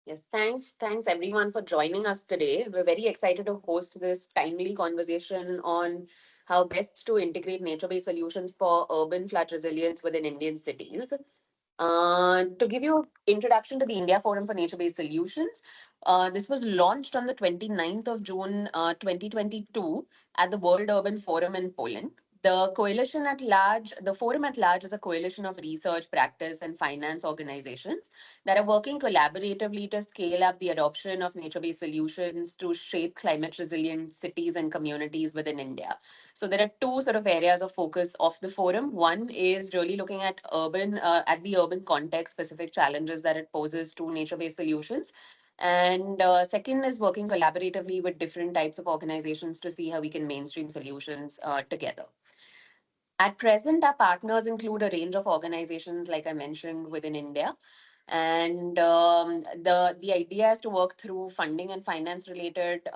Yes, thanks. Thanks everyone for joining us today. We're very excited to host this timely conversation on how best to integrate nature-based solutions for urban flood resilience within Indian cities. To give you introduction to the India Forum for Nature-Based Solutions, this was launched on the 29th of June 2022 at the World Urban Forum in Poland. The forum at large is a coalition of research, practice, and finance organizations that are working collaboratively to scale up the adoption of nature-based solutions to shape climate resilient cities and communities within India. So there are two sort of areas of focus of the forum. One is really looking at at the urban context, specific challenges that it poses to nature-based solutions. And second is working collaboratively with different types of organizations to see how we can mainstream solutions together. At present, our partners include a range of organizations, like I mentioned, within India. And the idea is to work through funding and finance related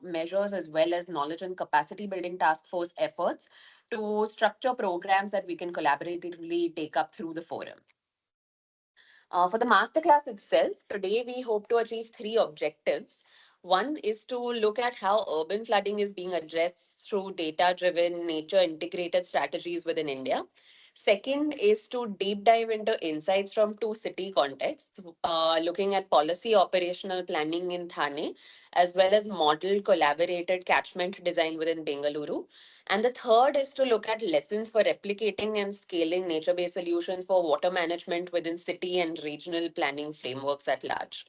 measures, as well as knowledge and capacity building task force efforts to structure programs that we can collaboratively take up through the forum. For the masterclass itself, today we hope to achieve three objectives. One is to look at how urban flooding is being addressed through data driven, nature integrated strategies within India. Second is to deep dive into insights from two city contexts, looking at policy operational planning in Thane, as well as model collaborated catchment design within Bengaluru. And the third is to look at lessons for replicating and scaling nature based solutions for water management within city and regional planning frameworks at large.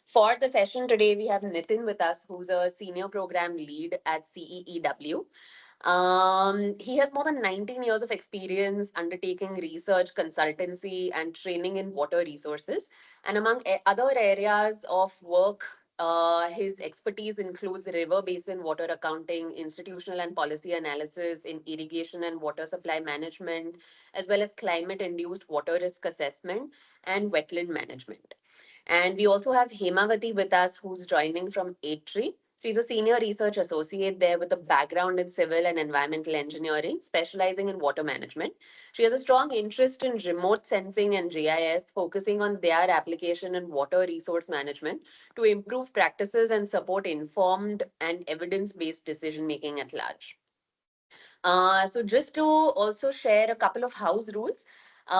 For the session today, we have Nitin with us, who's a senior program lead at CEEW. He has more than 19 years of experience undertaking research, consultancy, and training in water resources. And among other areas of work, his expertise includes river basin water accounting, institutional and policy analysis in irrigation and water supply management, as well as climate induced water risk assessment and wetland management. And we also have Hymavathi with us, who's joining from ATREE. She's a senior research associate there with a background in civil and environmental engineering, specializing in water management. She has a strong interest in remote sensing and GIS, focusing on their application in water resource management to improve practices and support informed and evidence based decision making at large. So just to also share a couple of house rules,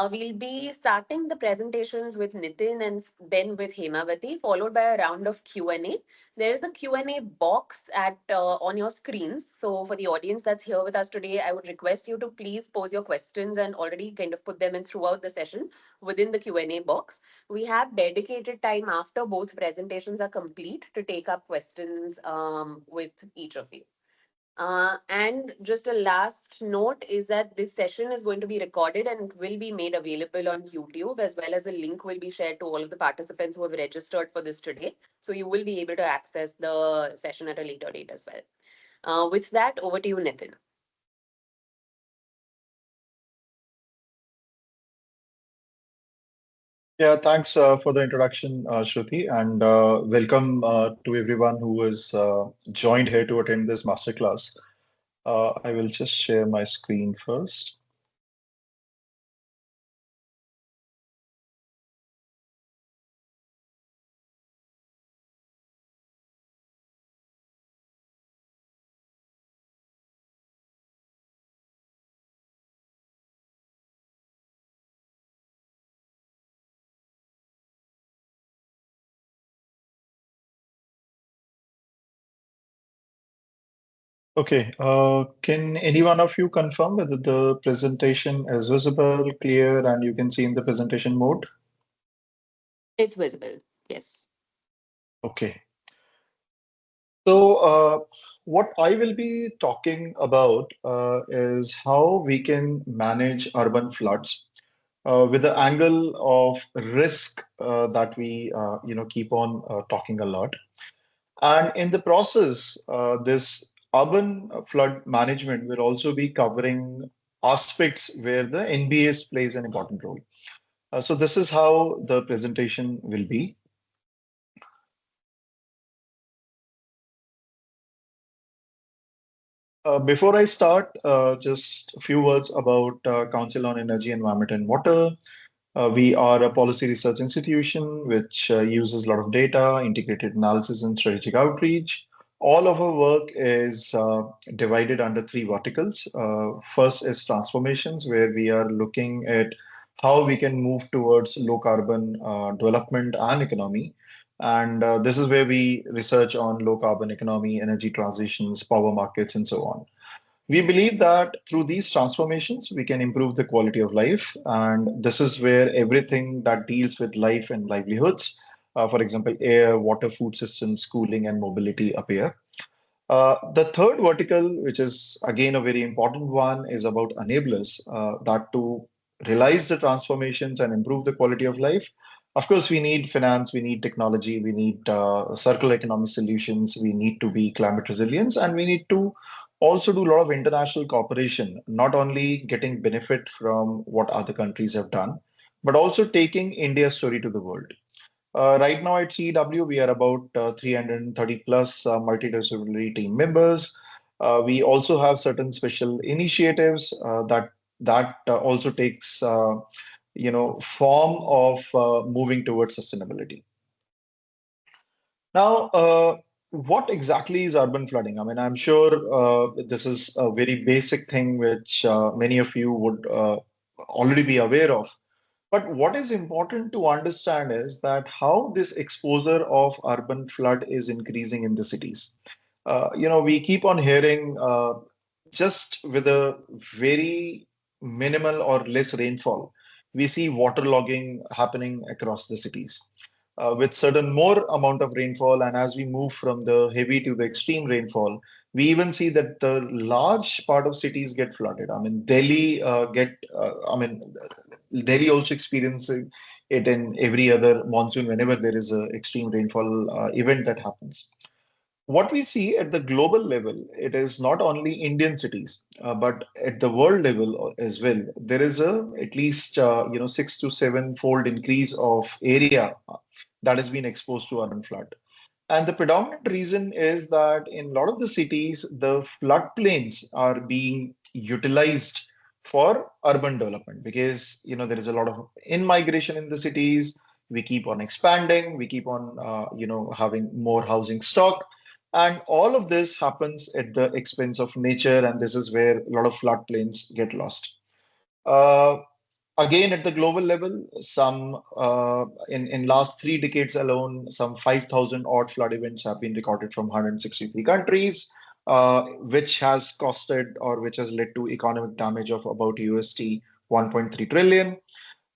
we'll be starting the presentations with Nitin and then with Hemavati, followed by a round of Q&A. There's the Q&A box at on your screens. So for the audience that's here with us today, I would request you to please pose your questions and already kind of put them in throughout the session within the Q&A box. We have dedicated time after both presentations are complete to take up questions with each of you. And just a last note is that this session is going to be recorded and will be made available on YouTube, as well as the link will be shared to all of the participants who have registered for this today. So you will be able to access the session at a later date as well. With that, over to you, Nitin. Yeah, thanks for the introduction, Shruti, and welcome to everyone who has joined here to attend this masterclass. I will just share my screen first. Okay, can any one of you confirm whether the presentation is visible, clear, and you can see in the presentation mode? It's visible. Yes. Okay. So, what I will be talking about is how we can manage urban floods with the angle of risk that we keep on talking a lot. And in the process, this urban flood management will also be covering aspects where the NbS plays an important role. So this is how the presentation will be. Before I start, just a few words about Council on Energy, Environment and Water. We are a policy research institution which uses a lot of data, integrated analysis, and strategic outreach. All of our work is divided under three verticals. First is transformations, where we are looking at how we can move towards low carbon development and economy. And this is where we research on low carbon economy, energy transitions, power markets, and so on. We believe that through these transformations, we can improve the quality of life. And this is where everything that deals with life and livelihoods, for example, air, water, food systems, schooling, and mobility appear. The third vertical, which is again a very important one, is about enablers that to realize the transformations and improve the quality of life. Of course, we need finance, we need technology, we need circular economy solutions, we need to be climate resilience, and we need to also do a lot of international cooperation, not only getting benefit from what other countries have done, but also taking India's story to the world. Right now at CEEW, we are about 330 plus multidisciplinary team members. We also have certain special initiatives that also takes form of moving towards sustainability. Now, what exactly is urban flooding? I mean, I'm sure this is a very basic thing which many of you would already be aware of. But what is important to understand is that how this exposure of urban flood is increasing in the cities. We keep on hearing just with a very minimal or less rainfall, we see waterlogging happening across the cities. With certain more amount of rainfall, and as we move from the heavy to the extreme rainfall, we even see that the large part of cities get flooded. I mean, Delhi also experiencing it in every other monsoon whenever there is a extreme rainfall event that happens. What we see at the global level, it is not only Indian cities, but at the world level as well. There is a at least 6 to 7 fold increase of area that has been exposed to urban flood. And the predominant reason is that in a lot of the cities, the floodplains are being utilized for urban development because there is a lot of in migration in the cities. We keep on expanding. We keep on having more housing stock, and all of this happens at the expense of nature. And this is where a lot of floodplains get lost. Uh, Again, at the global level, some in last 3 decades alone, some 5,000 odd flood events have been recorded from 163 countries, which has costed or which has led to economic damage of about USD 1.3 trillion,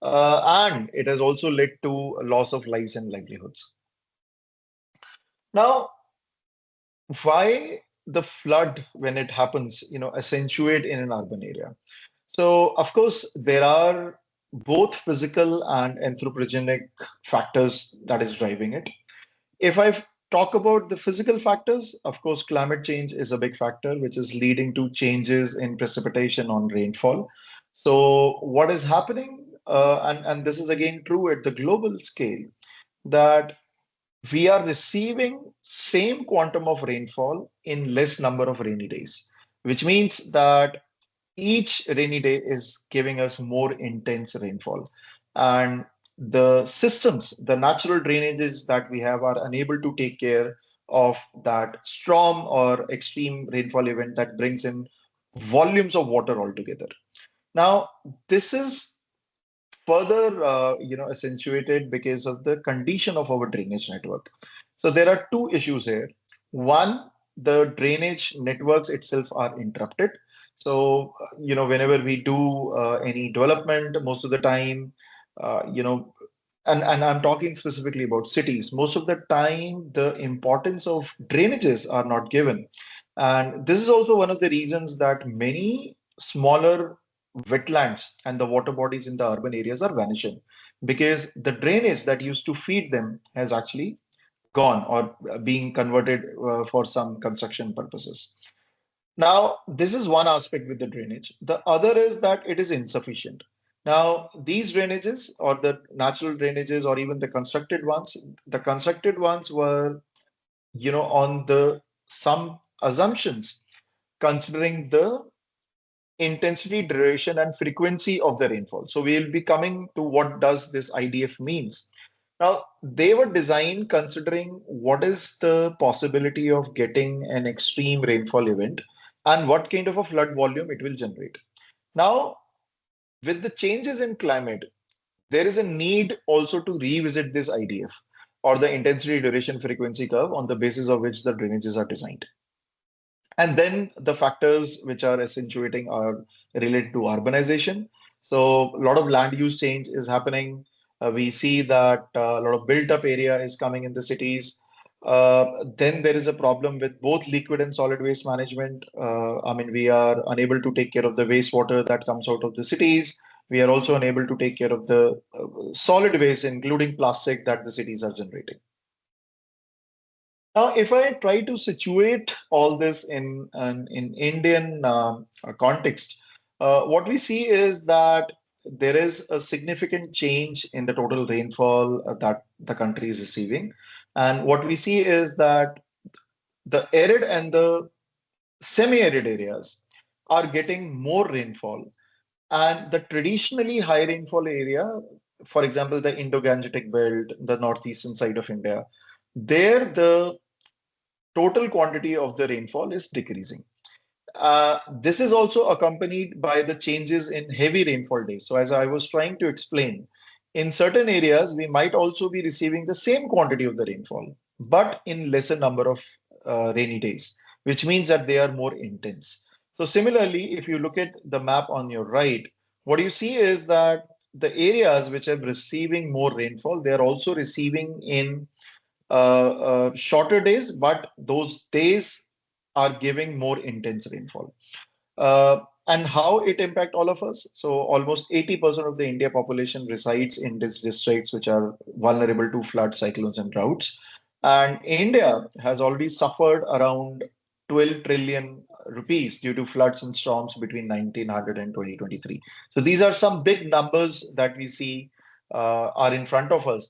and it has also led to loss of lives and livelihoods. Now, why the flood when it happens, accentuate in an urban area? So, of course, there are both physical and anthropogenic factors that is driving it. If I talk about the physical factors, of course, climate change is a big factor, which is leading to changes in precipitation on rainfall. So, what is happening, and this is again true at the global scale, that we are receiving same quantum of rainfall in less number of rainy days, which means that each rainy day is giving us more intense rainfall. And the systems, the natural drainages that we have are unable to take care of that storm or extreme rainfall event that brings in volumes of water altogether. Now, this is further, accentuated because of the condition of our drainage network. So there are two issues here. One, the drainage networks itself are interrupted. So, whenever we do any development, most of the time, and I'm talking specifically about cities, most of the time, the importance of drainages are not given. And this is also one of the reasons that many smaller wetlands and the water bodies in the urban areas are vanishing because the drainage that used to feed them has actually gone or being converted for some construction purposes. Now, this is one aspect with the drainage. The other is that it is insufficient. Now, these drainages or the natural drainages or even the constructed ones were, on the some assumptions considering the intensity, duration, and frequency of the rainfall. So we'll be coming to what does this IDF means. Now, they were designed considering what is the possibility of getting an extreme rainfall event and what kind of a flood volume it will generate. Now, with the changes in climate, there is a need also to revisit this IDF or the intensity duration frequency curve on the basis of which the drainages are designed. And then the factors which are accentuating are related to urbanization. So a lot of land use change is happening. We see that a lot of built up area is coming in the cities. Then there is a problem with both liquid and solid waste management. I mean, we are unable to take care of the wastewater that comes out of the cities. We are also unable to take care of the solid waste, including plastic, that the cities are generating. Now, if I try to situate all this in an in Indian context, what we see is that there is a significant change in the total rainfall that the country is receiving. And what we see is that the arid and the semi-arid areas are getting more rainfall. And the traditionally high rainfall area, for example, the Indo-Gangetic belt, the northeastern side of India, there the total quantity of the rainfall is decreasing. This is also accompanied by the changes in heavy rainfall days. So, as I was trying to explain, in certain areas, we might also be receiving the same quantity of the rainfall, but in lesser number of rainy days, which means that they are more intense. So, similarly, if you look at the map on your right, what you see is that the areas which are receiving more rainfall, they are also receiving in shorter days, but those days are giving more intense rainfall. And how it impact all of us? So almost 80% of the India population resides in these districts which are vulnerable to flood, cyclones, and droughts. And India has already suffered around 12 trillion rupees due to floods and storms between 1900 and 2023. So these are some big numbers that we see are in front of us.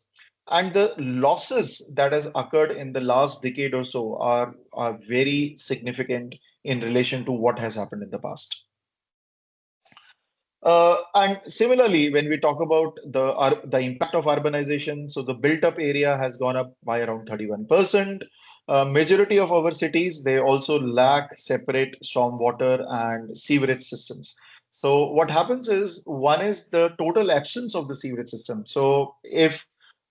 And the losses that has occurred in the last decade or so are very significant in relation to what has happened in the past. And similarly, when we talk about the impact of urbanization, so the built-up area has gone up by around 31%. Majority of our cities, they also lack separate stormwater and sewerage systems. So what happens is, one is the total absence of the sewerage system. So if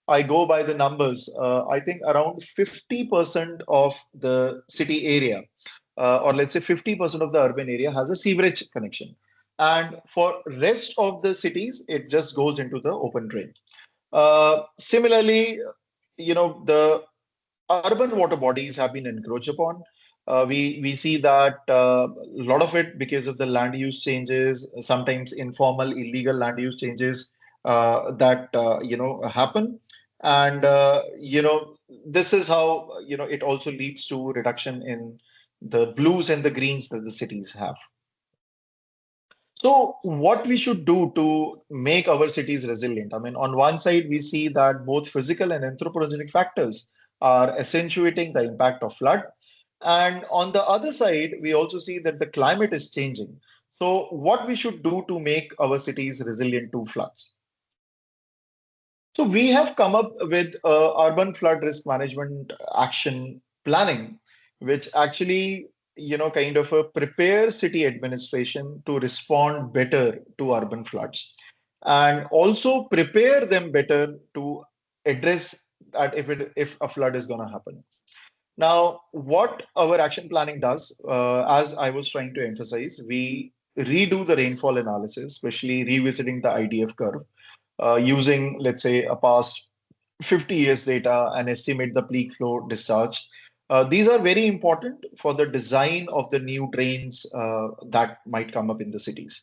I go by the numbers, I think around 50% of the city area, or let's say 50% of the urban area has a sewerage connection. And for rest of the cities, it just goes into the open drain. Similarly, the urban water bodies have been encroached upon. We see that a lot of it because of the land use changes, sometimes informal, illegal land use changes that happen, and this is how it also leads to reduction in the blues and the greens that the cities have. So, what we should do to make our cities resilient? I mean, on one side, we see that both physical and anthropogenic factors are accentuating the impact of flood. And on the other side, we also see that the climate is changing. So, what we should do to make our cities resilient to floods? So, we have come up with urban flood risk management action planning, which actually kind of prepare city administration to respond better to urban floods and also prepare them better to address that if a flood is going to happen. Now, what our action planning does, as I was trying to emphasize, we redo the rainfall analysis, especially revisiting the IDF curve, using, let's say, a past 50 years data and estimate the peak flow discharge. These are very important for the design of the new drains that might come up in the cities.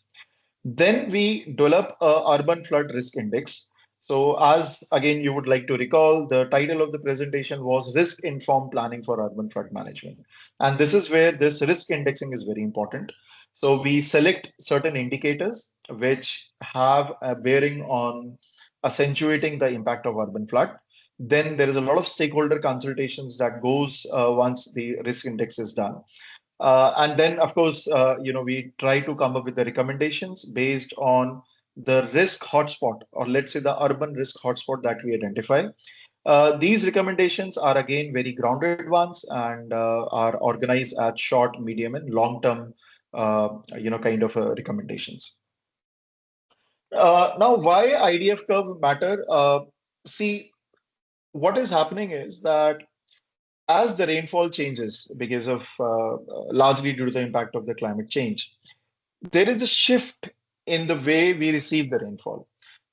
Then we develop a urban flood risk index. So as again, you would like to recall, the title of the presentation was Risk Informed Planning for Urban Flood Management. And this is where this risk indexing is very important. So we select certain indicators which have a bearing on accentuating the impact of urban flood. Then there is a lot of stakeholder consultations that goes once the risk index is done. And then, of course, we try to come up with the recommendations based on the risk hotspot, or let's say the urban risk hotspot that we identify. These recommendations are again very grounded ones and are organized at short, medium, and long-term, kind of recommendations. Now, why IDF curve matter? See, what is happening is that as the rainfall changes because of largely due to the impact of the climate change, there is a shift in the way we receive the rainfall.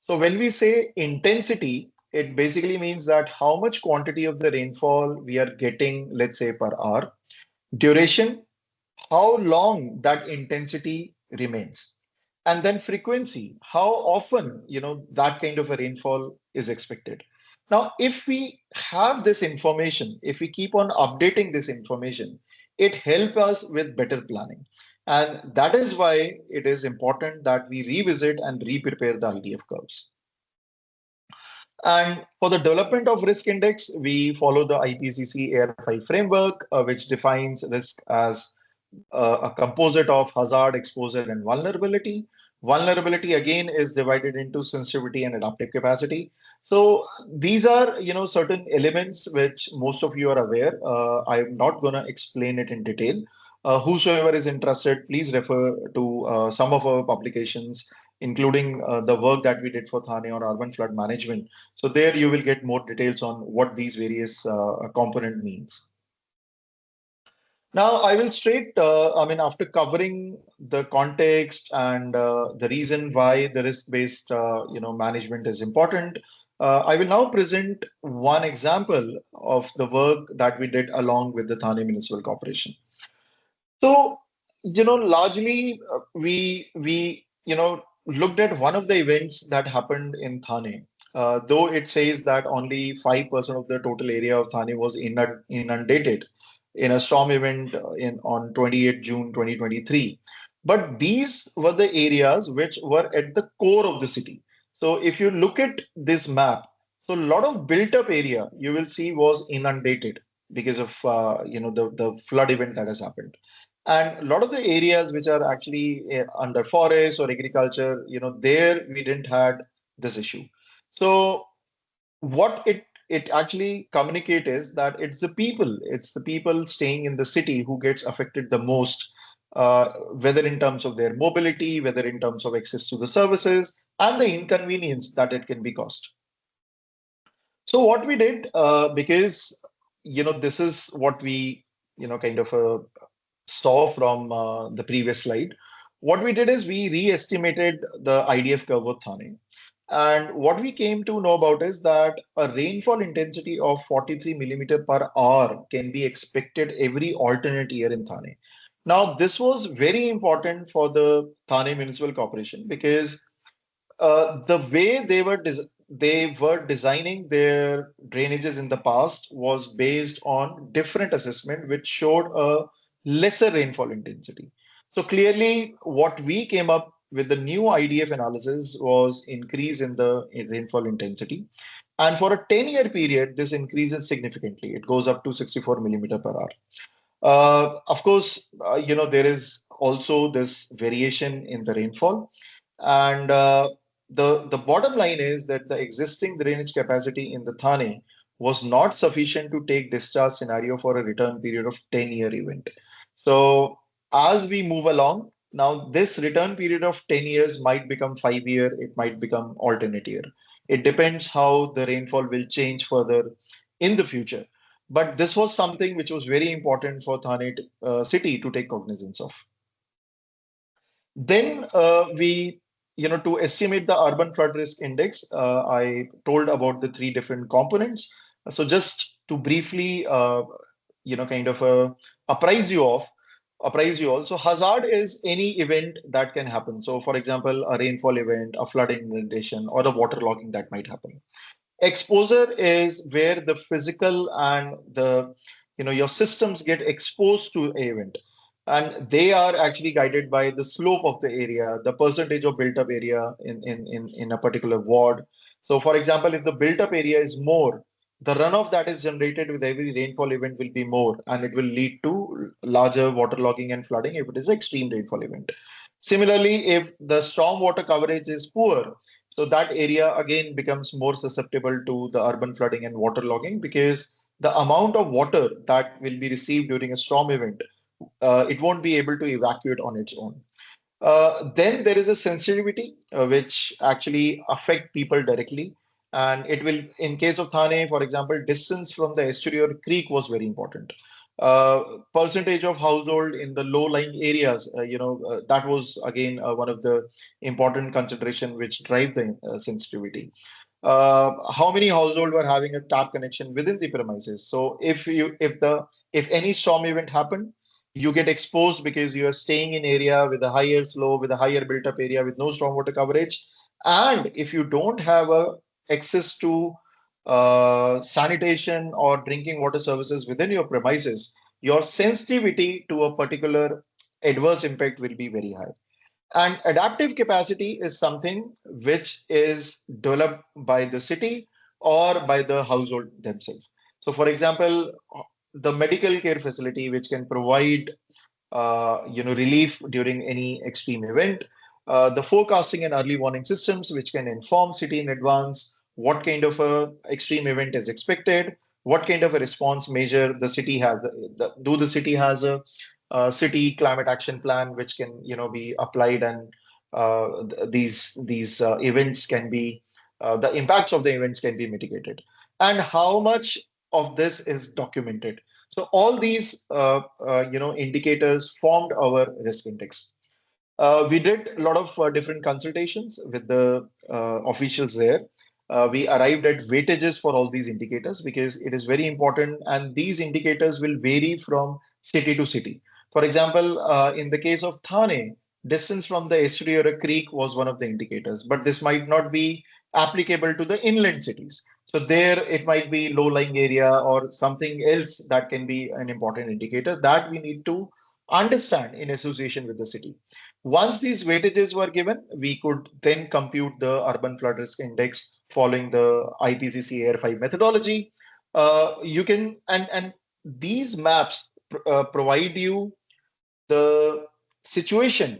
So when we say intensity, it basically means that how much quantity of the rainfall we are getting, let's say per hour. Duration, how long that intensity remains. And then frequency, how often, that kind of a rainfall is expected. Now, if we have this information, if we keep on updating this information, it helps us with better planning. And that is why it is important that we revisit and re-prepare the IDF curves. And for the development of risk index, we follow the IPCC AR5 framework, which defines risk as a composite of hazard, exposure, and vulnerability. Vulnerability again is divided into sensitivity and adaptive capacity. So these are, certain elements which most of you are aware. I'm not going to explain it in detail. Whosoever is interested, please refer to some of our publications, including the work that we did for Thane on urban flood management. So there you will get more details on what these various component means. Now, I will straight, after covering the context and the reason why the risk-based, management is important, I will now present one example of the work that we did along with the Thane Municipal Corporation. So, largely we looked at one of the events that happened in Thane. Though it says that only 5% of the total area of Thane was inundated in a storm event in on 28 June 2023. But these were the areas which were at the core of the city. So if you look at this map, so a lot of built up area you will see was inundated because of the flood event that has happened. And a lot of the areas which are actually under forest or agriculture, there we didn't had this issue. So what it actually communicate is that it's the people staying in the city who gets affected the most, whether in terms of their mobility, whether in terms of access to the services, and the inconvenience that it can be caused. So what we did, because this is what we kind of saw from the previous slide. What we did is we re-estimated the IDF curve of Thane. And what we came to know about is that a rainfall intensity of 43 millimeter per hour can be expected every alternate year in Thane. Now, this was very important for the Thane Municipal Corporation because the way they were designing their drainages in the past was based on different assessment, which showed a lesser rainfall intensity. So clearly, what we came up with the new IDF analysis was increase in the rainfall intensity. And for a 10-year period, this increases significantly. It goes up to 64 millimeter per hour. Of course, there is also this variation in the rainfall. And the bottom line is that the existing drainage capacity in the Thane was not sufficient to take discharge scenario for a return period of 10-year event. So as we move along, now this return period of 10 years might become 5 year, it might become alternate year. It depends how the rainfall will change further in the future. But this was something which was very important for Thane city to take cognizance of. Then to estimate the urban flood risk index, I told about the three different components. So just to briefly, kind of apprise you all. So hazard is any event that can happen. So for example, a rainfall event, a flood inundation, or a waterlogging that might happen. Exposure is where the physical and the your systems get exposed to a event, and they are actually guided by the slope of the area, the percentage of built up area in a particular ward. So for example, if the built up area is more, the runoff that is generated with every rainfall event will be more, and it will lead to larger waterlogging and flooding if it is an extreme rainfall event. Similarly, if the storm water coverage is poor, so that area again becomes more susceptible to the urban flooding and waterlogging, because the amount of water that will be received during a storm event, it won't be able to evacuate on its own. Then there is a sensitivity which actually affect people directly. And it will, in case of Thane, for example, distance from the estuary or creek was very important. Percentage of household in the low-lying areas, that was again one of the important consideration which drive the sensitivity. How many household were having a tap connection within the premises? So if any storm event happened, you get exposed because you are staying in area with a higher slope, with a higher built up area, with no stormwater coverage. And if you don't have a access to sanitation or drinking water services within your premises, your sensitivity to a particular adverse impact will be very high. And adaptive capacity is something which is developed by the city or by the household themselves. So, for example, the medical care facility, which can provide relief during any extreme event. The forecasting and early warning systems, which can inform city in advance what kind of a extreme event is expected, what kind of a response measure the city has. Do the city has a city climate action plan, which can be applied, and these events can be the impacts of the events can be mitigated, and how much of this is documented. So all these indicators formed our risk index. We did a lot of different consultations with the officials there. We arrived at weightages for all these indicators because it is very important, and these indicators will vary from city to city. For example, in the case of Thane, distance from the estuary or a creek was one of the indicators, but this might not be applicable to the inland cities. So there it might be low-lying area or something else that can be an important indicator that we need to understand in association with the city. Once these weightages were given, we could then compute the urban flood risk index following the IPCC Air 5 methodology. You can and these maps provide you the situation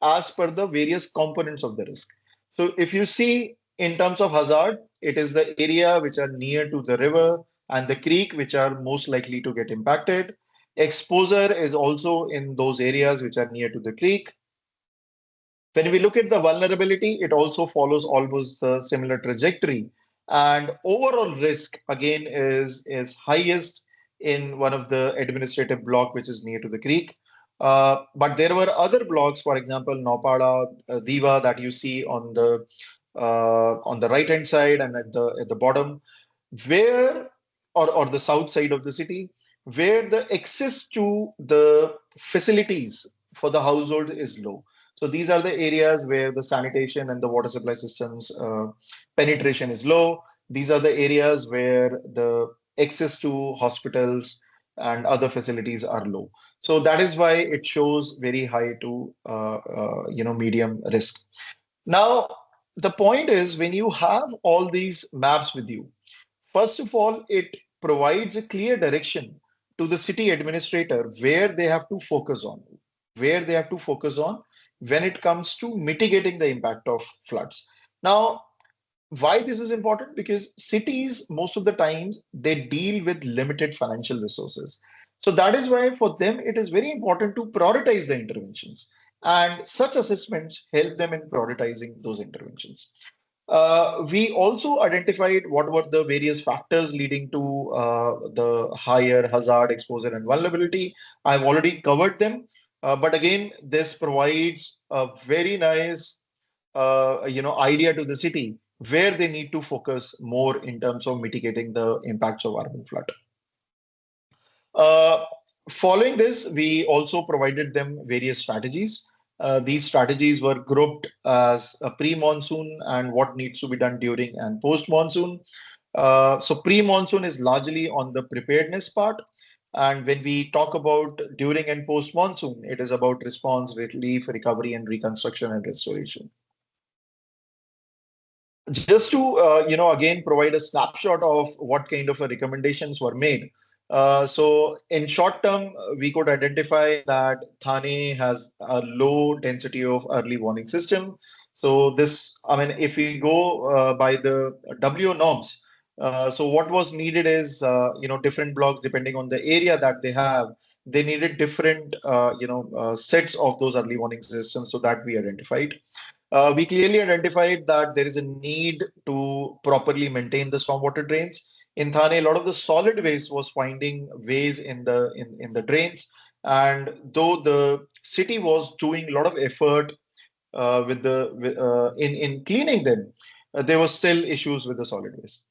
as per the various components of the risk. So if you see in terms of hazard, it is the area which are near to the river and the creek which are most likely to get impacted. Exposure is also in those areas which are near to the creek. When we look at the vulnerability, it also follows almost a similar trajectory. And overall risk, again, is highest in one of the administrative block, which is near to the creek. But there were other blocks, for example, Nopada, Diva, that you see on the right hand side and at the bottom, where or the south side of the city, where the access to the facilities for the household is low. So these are the areas where the sanitation and the water supply systems penetration is low. These are the areas where the access to hospitals and other facilities are low. So that is why it shows very high to medium risk. Now, the point is, when you have all these maps with you, first of all, it provides a clear direction to the city administrator where they have to focus on, where they have to focus on when it comes to mitigating the impact of floods. Now, why this is important? Because cities, most of the times, they deal with limited financial resources. So that is why for them, it is very important to prioritize the interventions. And such assessments help them in prioritizing those interventions. We also identified what were the various factors leading to the higher hazard exposure and vulnerability. I've already covered them, but again, this provides a very nice, idea to the city where they need to focus more in terms of mitigating the impacts of urban flood. Uh, Following this, we also provided them various strategies. These strategies were grouped as a pre-monsoon and what needs to be done during and post-monsoon. So pre-monsoon is largely on the preparedness part. And when we talk about during and post-monsoon, it is about response, relief, recovery, and reconstruction and restoration. Just to again provide a snapshot of what kind of recommendations were made. So in short term, we could identify that Thane has a low density of early warning system. So this, I mean, if we go by the WO norms, so what was needed is different blocks depending on the area that they have. They needed different sets of those early warning systems. So that we identified. We clearly identified that there is a need to properly maintain the stormwater drains. In Thane, a lot of the solid waste was finding ways in the drains, and though the city was doing a lot of effort in cleaning them, there was still issues with the solid waste.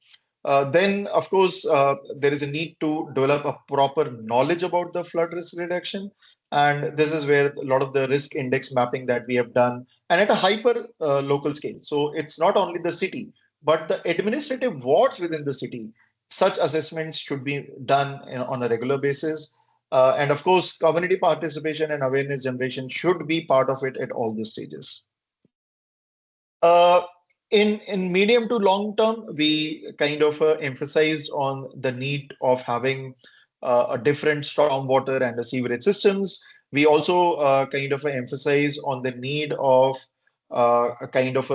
Then, of course, there is a need to develop a proper knowledge about the flood risk reduction. And this is where a lot of the risk index mapping that we have done, and at a hyper local scale. So it's not only the city, but the administrative wards within the city. Such assessments should be done on a regular basis. And of course, community participation and awareness generation should be part of it at all the stages. Uh, in medium to long term, we kind of emphasized on the need of having a different stormwater and the sewerage systems. We also kind of emphasize on the need of a kind of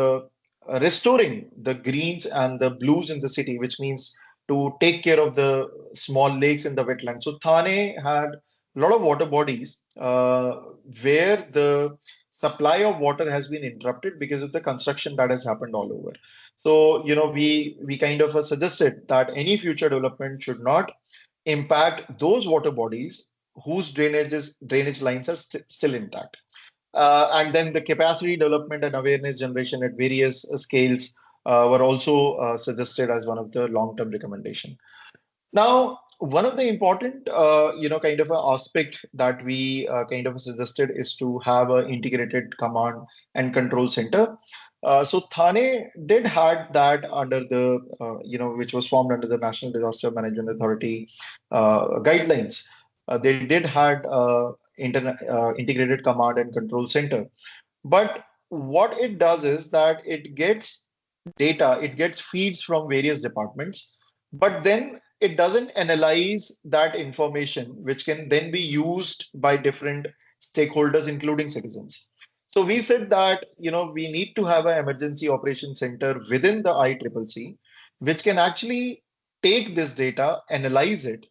restoring the greens and the blues in the city, which means to take care of the small lakes in the wetlands. So Thane had a lot of water bodies where the supply of water has been interrupted because of the construction that has happened all over. So, we kind of suggested that any future development should not impact those water bodies whose drainage lines are still intact. And then the capacity development and awareness generation at various scales were also suggested as one of the long-term recommendation. Now, one of the important, kind of a aspect that we kind of suggested is to have an integrated command and control center. So Thane did had that under the, which was formed under the National Disaster Management Authority guidelines. They did had integrated command and control center. But what it does is that it gets data, it gets feeds from various departments, but then it doesn't analyze that information, which can then be used by different stakeholders, including citizens. So we said that we need to have an emergency operations center within the ICCC, which can actually take this data, analyze it,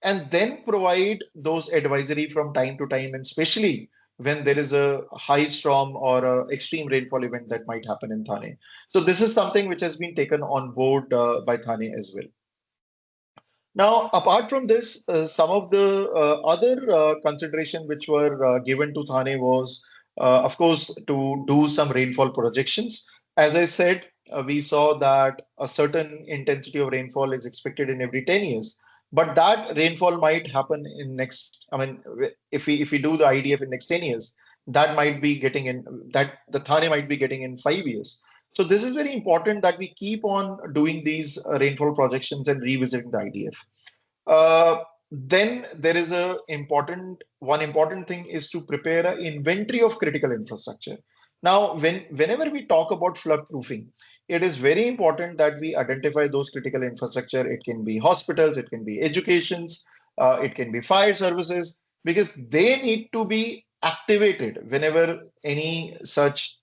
and then provide those advisory from time to time, and especially when there is a high storm or a extreme rainfall event that might happen in Thane. So this is something which has been taken on board by Thane as well. Now, apart from this, some of the other consideration which were given to Thane was, of course, to do some rainfall projections. As I said, we saw that a certain intensity of rainfall is expected in every 10 years, but that rainfall might happen in next. I mean, if we do the IDF in next 10 years, that might be getting in that the Thane might be getting in 5 years. So this is very important that we keep on doing these rainfall projections and revisiting the IDF. Then there is a important thing is to prepare an inventory of critical infrastructure. Now, whenever we talk about flood proofing, it is very important that we identify those critical infrastructure. It can be hospitals, it can be educations, it can be fire services, because they need to be activated whenever any such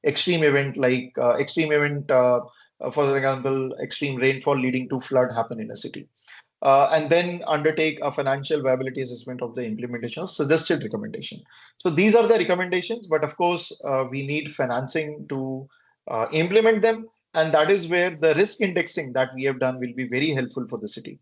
extreme event like extreme event. For example, extreme rainfall leading to flood happen in a city. And then undertake a financial viability assessment of the implementation of suggested recommendation. So these are the recommendations, but of course, we need financing to implement them. And that is where the risk indexing that we have done will be very helpful for the city.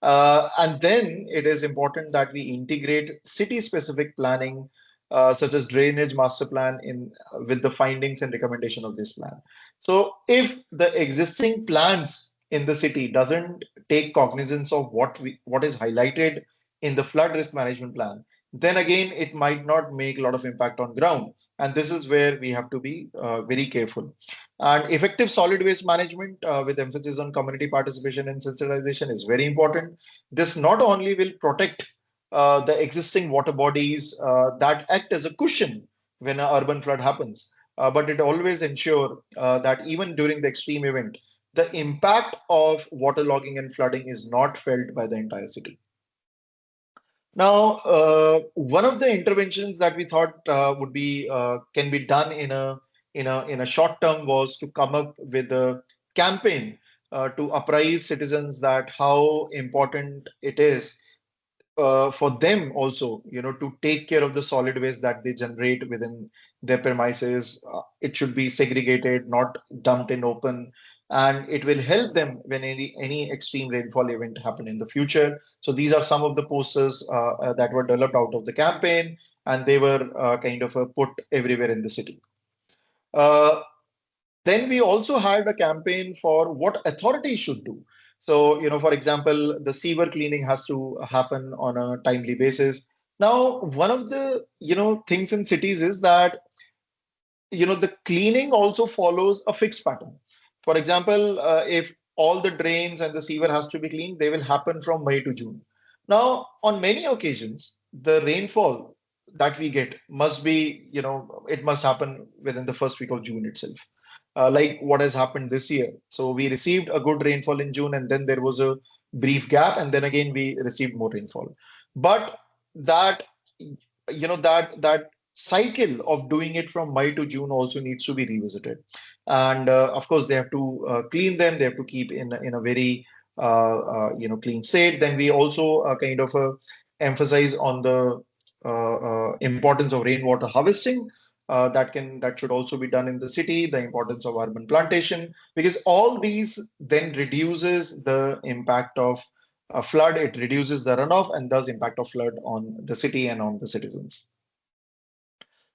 And then it is important that we integrate city-specific planning, such as drainage master plan, in with the findings and recommendation of this plan. So if the existing plans in the city doesn't take cognizance of what is highlighted in the flood risk management plan, then again it might not make a lot of impact on ground. And this is where we have to be very careful. And effective solid waste management with emphasis on community participation and sensitization is very important. This not only will protect the existing water bodies that act as a cushion when an urban flood happens, but it always ensure that even during the extreme event, the impact of waterlogging and flooding is not felt by the entire city. Now, one of the interventions that we thought would be can be done in a short term was to come up with a campaign to apprise citizens that how important it is for them also, to take care of the solid waste that they generate within their premises. It should be segregated, not dumped in open, and it will help them when any extreme rainfall event happen in the future. So these are some of the posters that were developed out of the campaign, and they were kind of put everywhere in the city. Uh, then we also had a campaign for what authorities should do. So, for example, the sewer cleaning has to happen on a timely basis. Now, one of the, things in cities is that the cleaning also follows a fixed pattern. For example, if all the drains and the sewer has to be cleaned, they will happen from May to June. Now, on many occasions, the rainfall that we get must be, it must happen within the first week of June itself, like what has happened this year. So we received a good rainfall in June, and then there was a brief gap, and then again we received more rainfall. But that that cycle of doing it from May to June also needs to be revisited. And of course, they have to clean them. They have to keep in a very clean state. Then we also kind of emphasize on the importance of rainwater harvesting. That should also be done in the city. The importance of urban plantation, because all these then reduces the impact of a flood. It reduces the runoff and thus impact of flood on the city and on the citizens.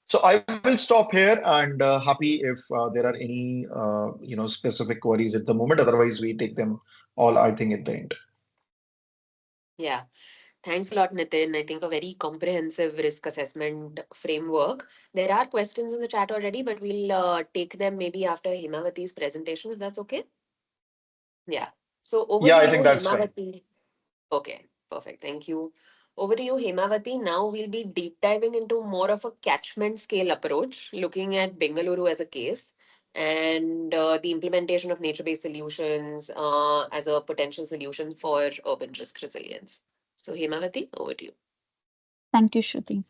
So I will stop here, and happy if there are any specific queries at the moment. Otherwise, we take them all, I think, at the end. Yeah. Thanks a lot, Nitin. I think a very comprehensive risk assessment framework. There are questions in the chat already, but we'll take them maybe after Himavathi's presentation, if that's okay. Yeah. So over Yeah, to I you, think that's fine. Himavathi. Okay, perfect. Thank you. Over to you, Hemavati. Now we'll be deep diving into more of a catchment scale approach, looking at Bengaluru as a case and the implementation of nature-based solutions as a potential solution for urban risk resilience. So, Hemavati, over to you. Thank you, Shruti.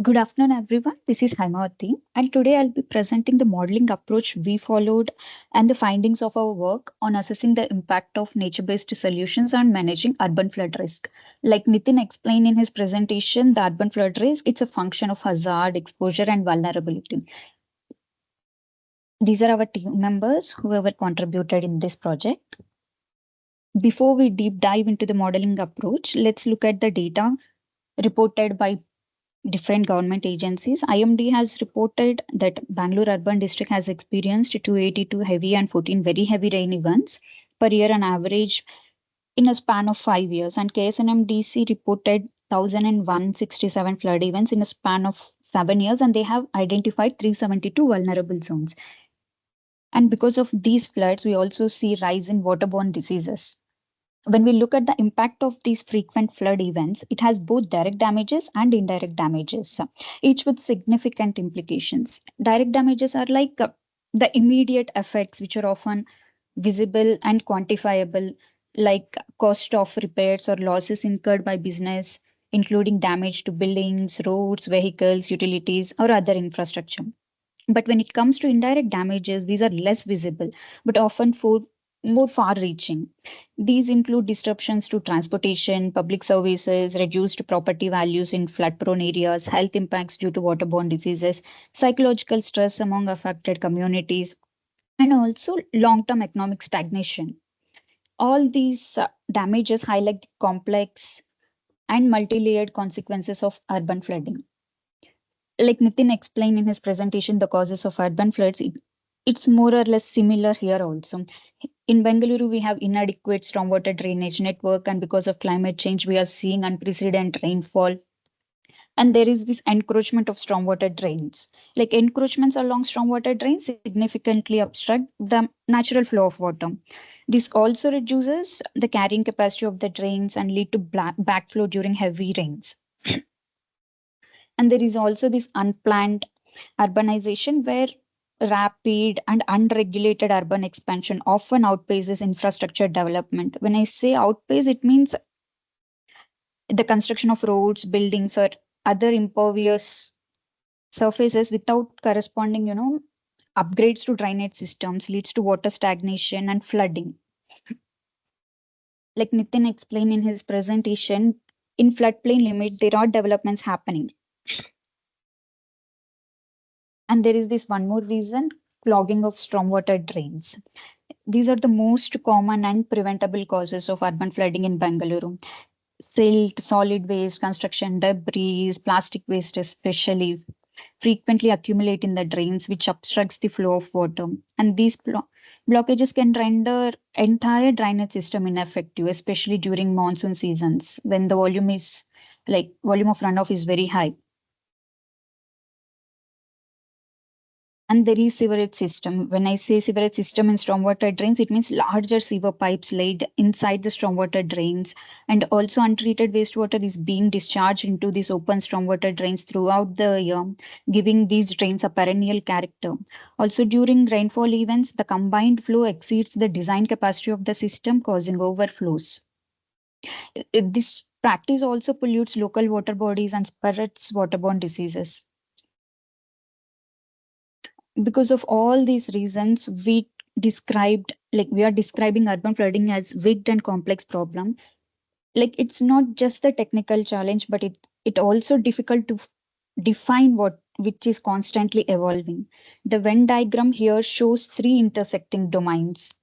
Good afternoon, everyone. This is Hymavathi, and today I'll be presenting the modeling approach we followed and the findings of our work on assessing the impact of nature-based solutions on managing urban flood risk. Like Nitin explained in his presentation, the urban flood risk, it's a function of hazard, exposure, and vulnerability. These are our team members who have contributed in this project. Before we deep dive into the modeling approach, let's look at the data reported by different government agencies. IMD has reported that Bangalore urban district has experienced 282 heavy and 14 very heavy rain events per year on average in a span of 5 years. And KSNMDC reported 1,167 flood events in a span of 7 years, and they have identified 372 vulnerable zones. And because of these floods, we also see rise in waterborne diseases. When we look at the impact of these frequent flood events, it has both direct damages and indirect damages, each with significant implications. Direct damages are like the immediate effects, which are often visible and quantifiable, like cost of repairs or losses incurred by business, including damage to buildings, roads, vehicles, utilities, or other infrastructure. But when it comes to indirect damages, these are less visible, but often more far reaching. These include disruptions to transportation, public services, reduced property values in flood prone areas, health impacts due to waterborne diseases, psychological stress among affected communities, and also long term economic stagnation. All these damages highlight the complex and multi layered consequences of urban flooding. Like Nitin explained in his presentation, the causes of urban floods, it's more or less similar here also. In Bengaluru, we have inadequate stormwater drainage network, and because of climate change, we are seeing unprecedented rainfall. And there is this encroachment of stormwater drains. Like encroachments along stormwater drains significantly obstruct the natural flow of water. This also reduces the carrying capacity of the drains and lead to backflow during heavy rains. And there is also this unplanned urbanization where rapid and unregulated urban expansion often outpaces infrastructure development. When I say outpace, it means the construction of roads, buildings, or other impervious surfaces without corresponding, upgrades to drainage systems leads to water stagnation and flooding. Like Nitin explained in his presentation, in floodplain limit, there are developments happening. And there is this one more reason, clogging of stormwater drains. These are the most common and preventable causes of urban flooding in Bengaluru. Silt, solid waste, construction debris, plastic waste especially frequently accumulate in the drains, which obstructs the flow of water. And these blockages can render entire drainage system ineffective, especially during monsoon seasons when the volume of runoff is very high. And there is sewerage system. When I say sewerage system in stormwater drains, it means larger sewer pipes laid inside the stormwater drains, and also untreated wastewater is being discharged into these open stormwater drains throughout the year, giving these drains a perennial character. Also, during rainfall events, the combined flow exceeds the design capacity of the system, causing overflows. This practice also pollutes local water bodies and spreads waterborne diseases. Because of all these reasons, we are describing urban flooding as wicked and complex problem. Like it's not just the technical challenge, but it also difficult to define what which is constantly evolving. The Venn diagram here shows three intersecting domains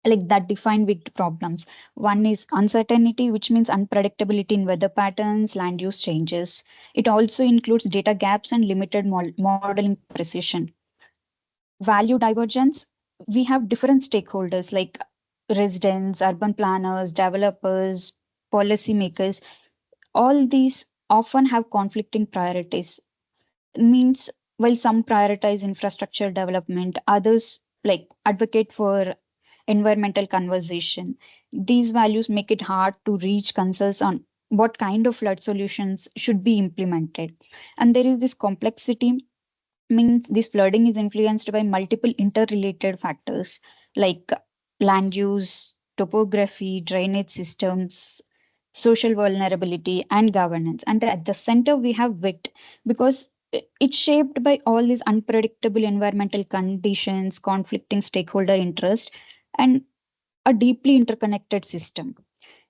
like that define wicked problems. One is uncertainty, which means unpredictability in weather patterns, land use changes. It also includes data gaps and limited modeling precision. Value divergence, we have different stakeholders like residents, urban planners, developers, policymakers. All these often have conflicting priorities. Means while some prioritize infrastructure development, others like advocate for environmental conservation. These values make it hard to reach consensus on what kind of flood solutions should be implemented. And there is this complexity, means this flooding is influenced by multiple interrelated factors like land use, topography, drainage systems, social vulnerability, and governance. And at the center, we have WIT because it's shaped by all these unpredictable environmental conditions, conflicting stakeholder interest, and a deeply interconnected system.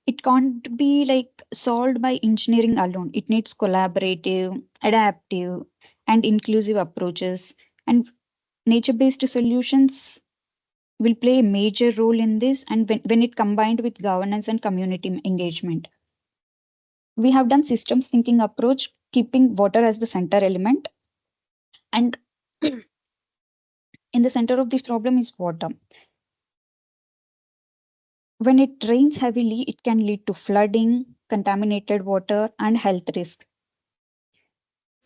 It can't be like solved by engineering alone. It needs collaborative, adaptive, and inclusive approaches. And nature based solutions will play a major role in this, and when it combined with governance and community engagement. We have done systems thinking approach, keeping water as the center element. And in the center of this problem is water. When it rains heavily, it can lead to flooding, contaminated water, and health risks.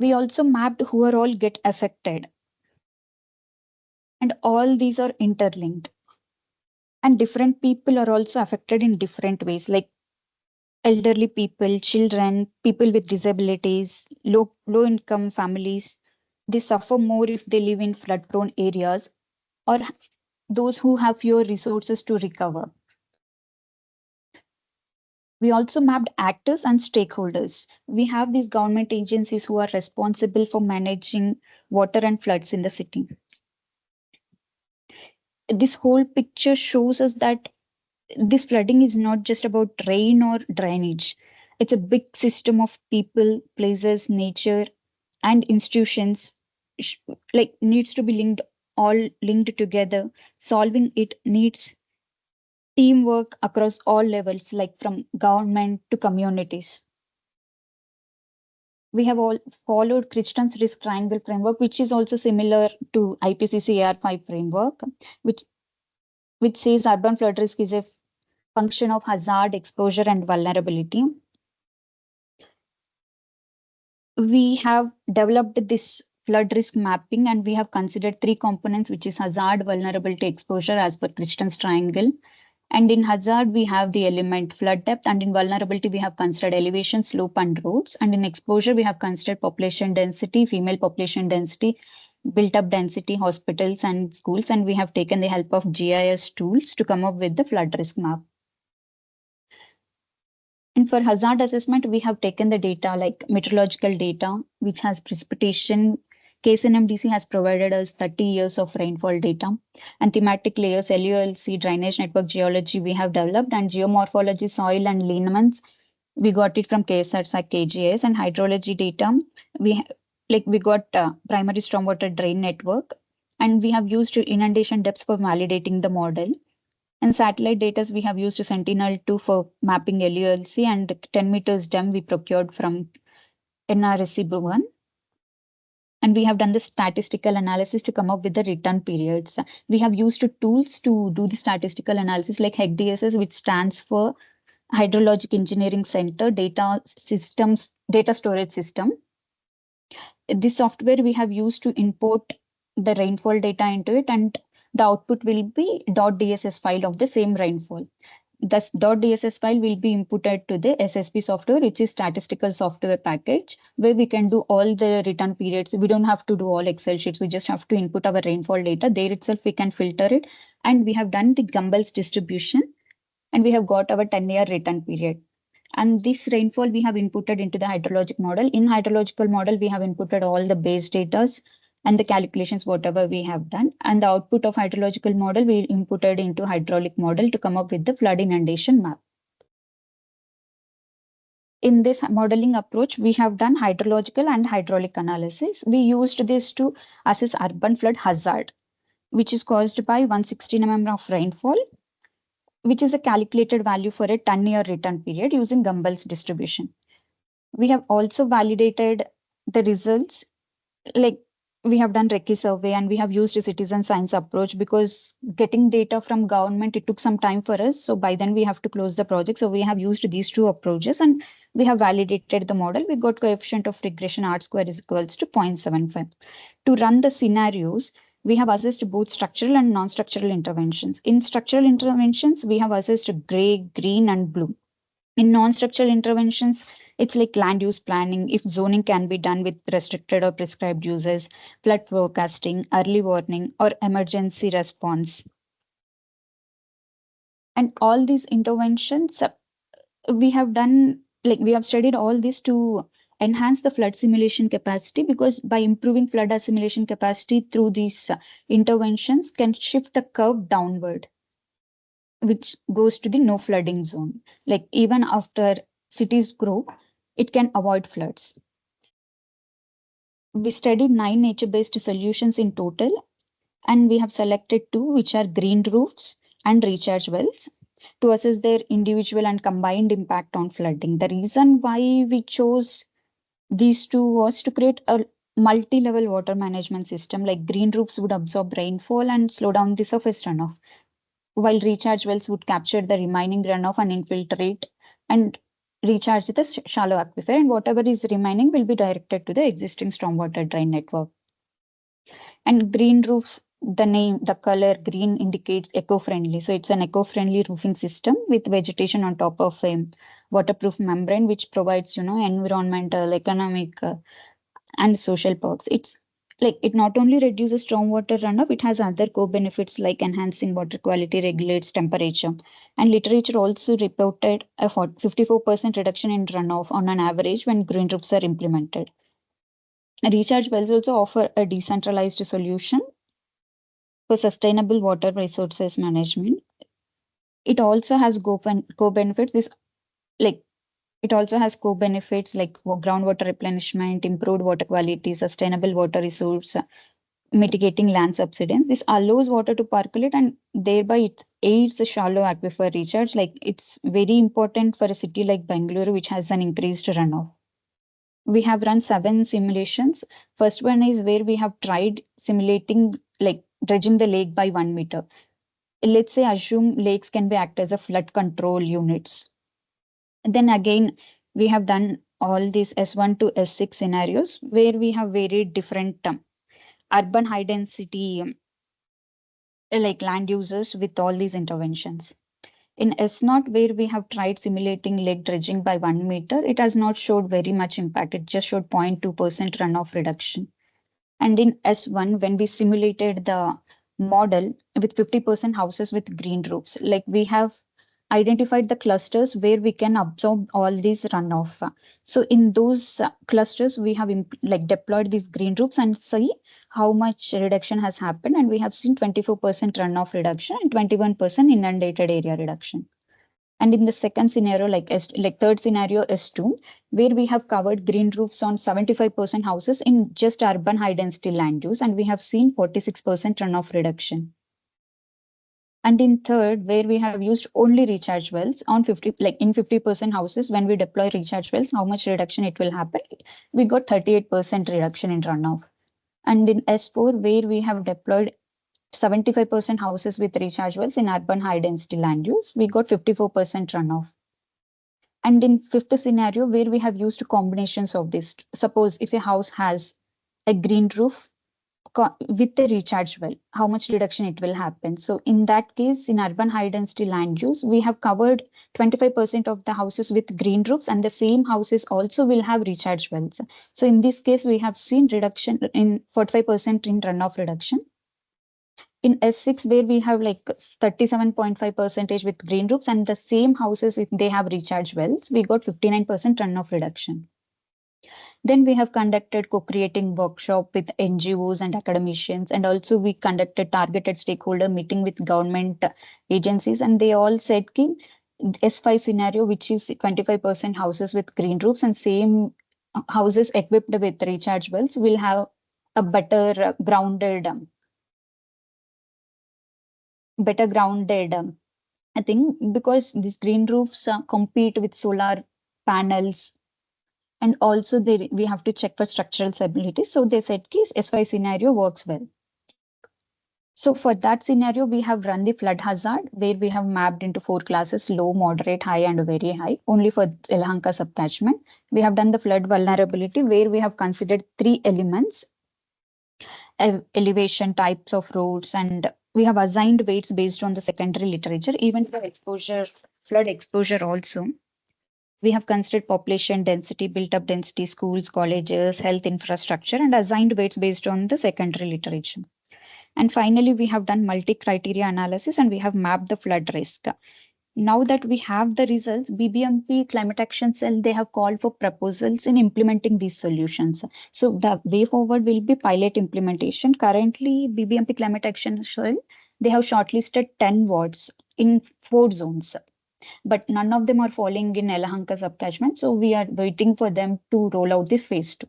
We also mapped who are all get affected. And all these are interlinked. And different people are also affected in different ways, like elderly people, children, people with disabilities, low income families. They suffer more if they live in flood prone areas or those who have fewer resources to recover. We also mapped actors and stakeholders. We have these government agencies who are responsible for managing water and floods in the city. This whole picture shows us that this flooding is not just about rain or drainage. It's a big system of people, places, nature, and institutions sh- like needs to be linked together. Solving it needs teamwork across all levels, like from government to communities. We have all followed Christian's risk triangle framework, which is also similar to IPCC AR5 framework, which which says urban flood risk is a function of hazard, exposure, and vulnerability. we have developed this flood risk mapping, and we have considered three components, which is hazard, vulnerability, exposure as per Christian's triangle. And in hazard, we have the element flood depth, and in vulnerability, we have considered elevation, slope, and roads. And in exposure, we have considered population density, female population density, built up density, hospitals and schools, and we have taken the help of GIS tools to come up with the flood risk map. And for hazard assessment, we have taken the data like meteorological data, which has precipitation. KSNMDC has provided us 30 years of rainfall data, and thematic layers, LULC, drainage network geology we have developed, and geomorphology, soil and lineaments, we got it from KSRSAC, KGS, and hydrology data. We got primary stormwater drain network, and we have used inundation depths for validating the model. And satellite data, we have used Sentinel-2 for mapping LULC, and 10 meters DEM we procured from NRSC Bhuvan. And we have done the statistical analysis to come up with the return periods. We have used tools to do the statistical analysis like HECDSS, which stands for Hydrologic Engineering Center Data Storage System. This software we have used to import the rainfall data into it, and the output will be .dss file of the same rainfall. This .dss file will be inputted to the SSP software, which is statistical software package, where we can do all the return periods. We don't have to do all Excel sheets. We just have to input our rainfall data. There itself, we can filter it. And we have done the Gumbel's distribution, and we have got our 10-year return period. And this rainfall we have inputted into the hydrologic model. In hydrological model, we have inputted all the base data and the calculations, whatever we have done. And the output of hydrological model we inputted into hydraulic model to come up with the flood inundation map. In this modeling approach, we have done hydrological and hydraulic analysis. We used this to assess urban flood hazard, which is caused by 116 mm of rainfall, which is a calculated value for a 10-year return period using Gumbel's distribution. We have also validated the results, like we have done Recce survey, and we have used a citizen science approach, because getting data from government, it took some time for us. So by then we have to close the project. So we have used these two approaches, and we have validated the model. We got coefficient of regression R square is equals to 0.75. To run the scenarios, we have assessed both structural and non-structural interventions. In structural interventions, we have assessed gray, green, and blue. In non-structural interventions, it's like land use planning, if zoning can be done with restricted or prescribed uses, flood forecasting, early warning, or emergency response. And all these interventions we have done, like we have studied all this to enhance the flood simulation capacity, because by improving flood assimilation capacity through these interventions can shift the curve downward, which goes to the no flooding zone. Like even after cities grow, it can avoid floods. We studied 9 nature-based solutions in total, and we have selected 2, which are green roofs and recharge wells, to assess their individual and combined impact on flooding. The reason why we chose these 2 was to create a multi-level water management system. Like green roofs would absorb rainfall and slow down the surface runoff, while recharge wells would capture the remaining runoff and infiltrate and recharge the shallow aquifer, and whatever is remaining will be directed to the existing stormwater drain network. And green roofs, the color green indicates eco-friendly. So it's an eco-friendly roofing system with vegetation on top of a waterproof membrane, which provides, environmental, economic, and social perks. It's like it not only reduces stormwater runoff, it has other co-benefits like enhancing water quality, regulates temperature. And literature also reported a 54% reduction in runoff on an average when green roofs are implemented. Recharge wells also offer a decentralized solution for sustainable water resources management. It also has co-benefits. It also has co-benefits like groundwater replenishment, improved water quality, sustainable water resource, mitigating land subsidence. This allows water to percolate, and thereby it aids the shallow aquifer recharge. Like it's very important for a city like Bengaluru, which has an increased runoff. We have run 7 simulations. First one is where we have tried simulating like dredging the lake by 1 meter. Let's say assume lakes can be act as a flood control units. Then again, we have done all these S1 to S6 scenarios where we have very different urban high density like land uses with all these interventions. In S0, where we have tried simulating lake dredging by 1 meter, it has not showed very much impact. It just showed 0.2% runoff reduction. And in S1, when we simulated the model with 50% houses with green roofs, like we have identified the clusters where we can absorb all these runoff. So in those clusters, we have like deployed these green roofs and see how much reduction has happened. And we have seen 24% runoff reduction and 21% inundated area reduction. And in the second scenario, like third scenario S2, where we have covered green roofs on 75% houses in just urban high density land use, and we have seen 46% runoff reduction. And in third, where we have used only recharge wells on 50, like in 50% houses, when we deploy recharge wells, how much reduction it will happen? We got 38% reduction in runoff. And in S4, where we have deployed 75% houses with recharge wells in urban high density land use, we got 54% runoff. And in fifth scenario, where we have used combinations of this, suppose if a house has a green roof with a recharge well, how much reduction it will happen? So in that case, in urban high density land use, we have covered 25% of the houses with green roofs, and the same houses also will have recharge wells. So in this case, we have seen reduction in 45% in runoff reduction. In S6, where we have like 37.5% with green roofs, and the same houses, if they have recharge wells, we got 59% runoff reduction. Then we have conducted co-creating workshop with NGOs and academicians, and also we conducted targeted stakeholder meeting with government agencies, and they all said ki S5 scenario, which is 25% houses with green roofs and same houses equipped with recharge wells, will have a better grounded I think, because these green roofs compete with solar panels, and also we have to check for structural stability. So they said case S5 scenario works well. So for that scenario, we have run the flood hazard, where we have mapped into 4 classes: low, moderate, high, and very high, only for Yelahanka subcatchment. We have done the flood vulnerability, where we have considered 3 elements: elevation, types of roads, and we have assigned weights based on the secondary literature. Even for flood exposure also, we have considered population density, built up density, schools, colleges, health infrastructure, and assigned weights based on the secondary literature. And finally, we have done multi-criteria analysis, and we have mapped the flood risk. Now that we have the results, BBMP Climate Action Cell, they have called for proposals in implementing these solutions. So the way forward will be pilot implementation. Currently, BBMP Climate Action Cell, they have shortlisted 10 wards in 4 zones, but none of them are falling in Yelahanka subcatchment. So we are waiting for them to roll out this phase 2.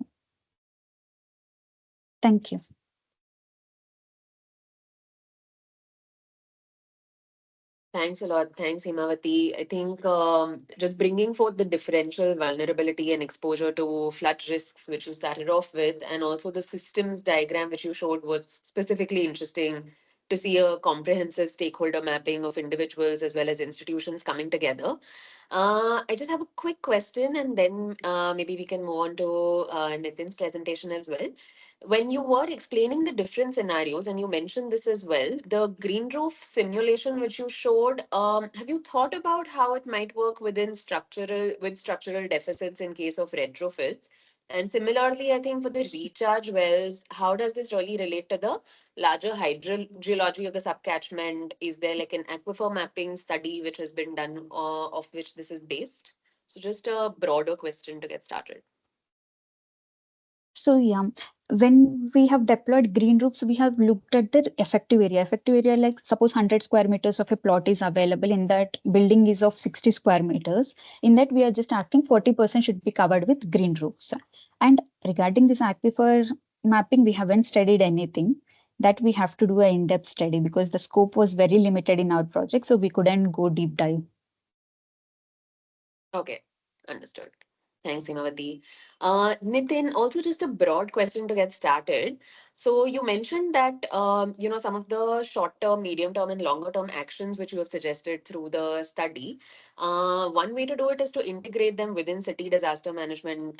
Thank you. Thanks a lot. Thanks, Hymavathi. I think just bringing forth the differential vulnerability and exposure to flood risks, which you started off with, and also the systems diagram, which you showed, was specifically interesting to see a comprehensive stakeholder mapping of individuals as well as institutions coming together. I just have a quick question, and then maybe we can move on to Nitin's presentation as well. When you were explaining the different scenarios, and you mentioned this as well, the green roof simulation which you showed, have you thought about how it might work with structural deficits in case of retrofits? And similarly, I think for the recharge wells, how does this really relate to the larger hydrogeology of the subcatchment? Is there like an aquifer mapping study which has been done, of which this is based? So just a broader question to get started. So yeah, when we have deployed green roofs, we have looked at the effective area. Effective area, like suppose 100 square meters of a plot is available, in that building is of 60 square meters. In that, we are just asking 40% should be covered with green roofs. And regarding this aquifer mapping, we haven't studied anything. That we have to do an in-depth study, because the scope was very limited in our project, so we couldn't go deep dive. Okay, understood. Thanks, Hymavathi. Nitin, also just a broad question to get started. So you mentioned that some of the short-term, medium-term, and longer-term actions which you have suggested through the study. One way to do it is to integrate them within city disaster management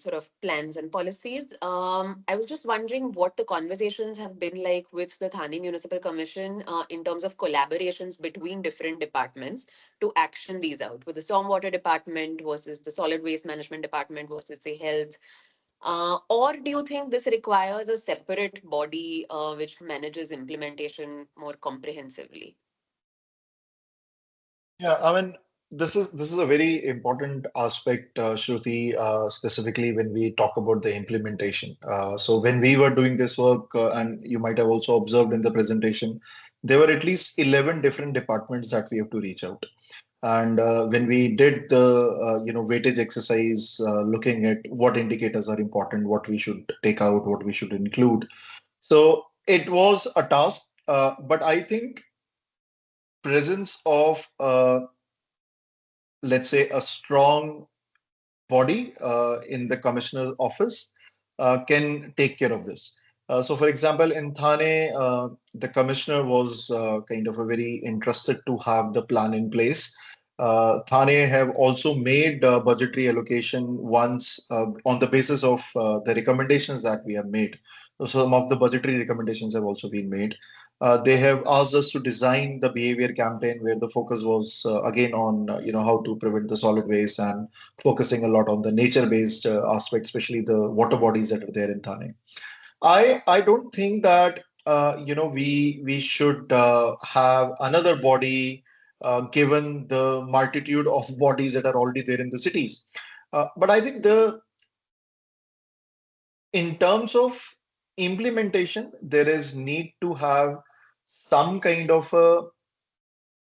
sort of plans and policies. I was just wondering what the conversations have been like with the Thane Municipal Commission in terms of collaborations between different departments to action these out, with the stormwater department versus the solid waste management department versus the health. Or do you think this requires a separate body which manages implementation more comprehensively? Yeah, I mean, this is a very important aspect, Shruti, specifically when we talk about the implementation. So when we were doing this work, and you might have also observed in the presentation, there were at least 11 different departments that we have to reach out. And when we did the weightage exercise, looking at what indicators are important, what we should take out, what we should include. So it was a task, but I think presence of let's say a strong body in the commissioner's office can take care of this. So, for example, in Thane, the commissioner was kind of a very interested to have the plan in place. Thane have also made budgetary allocation once on the basis of the recommendations that we have made. So some of the budgetary recommendations have also been made. They have asked us to design the behavior campaign where the focus was again on how to prevent the solid waste and focusing a lot on the nature-based aspect, especially the water bodies that are there in Thane. I don't think that we should have another body given the multitude of bodies that are already there in the cities. But I think the in terms of implementation, there is need to have some kind of a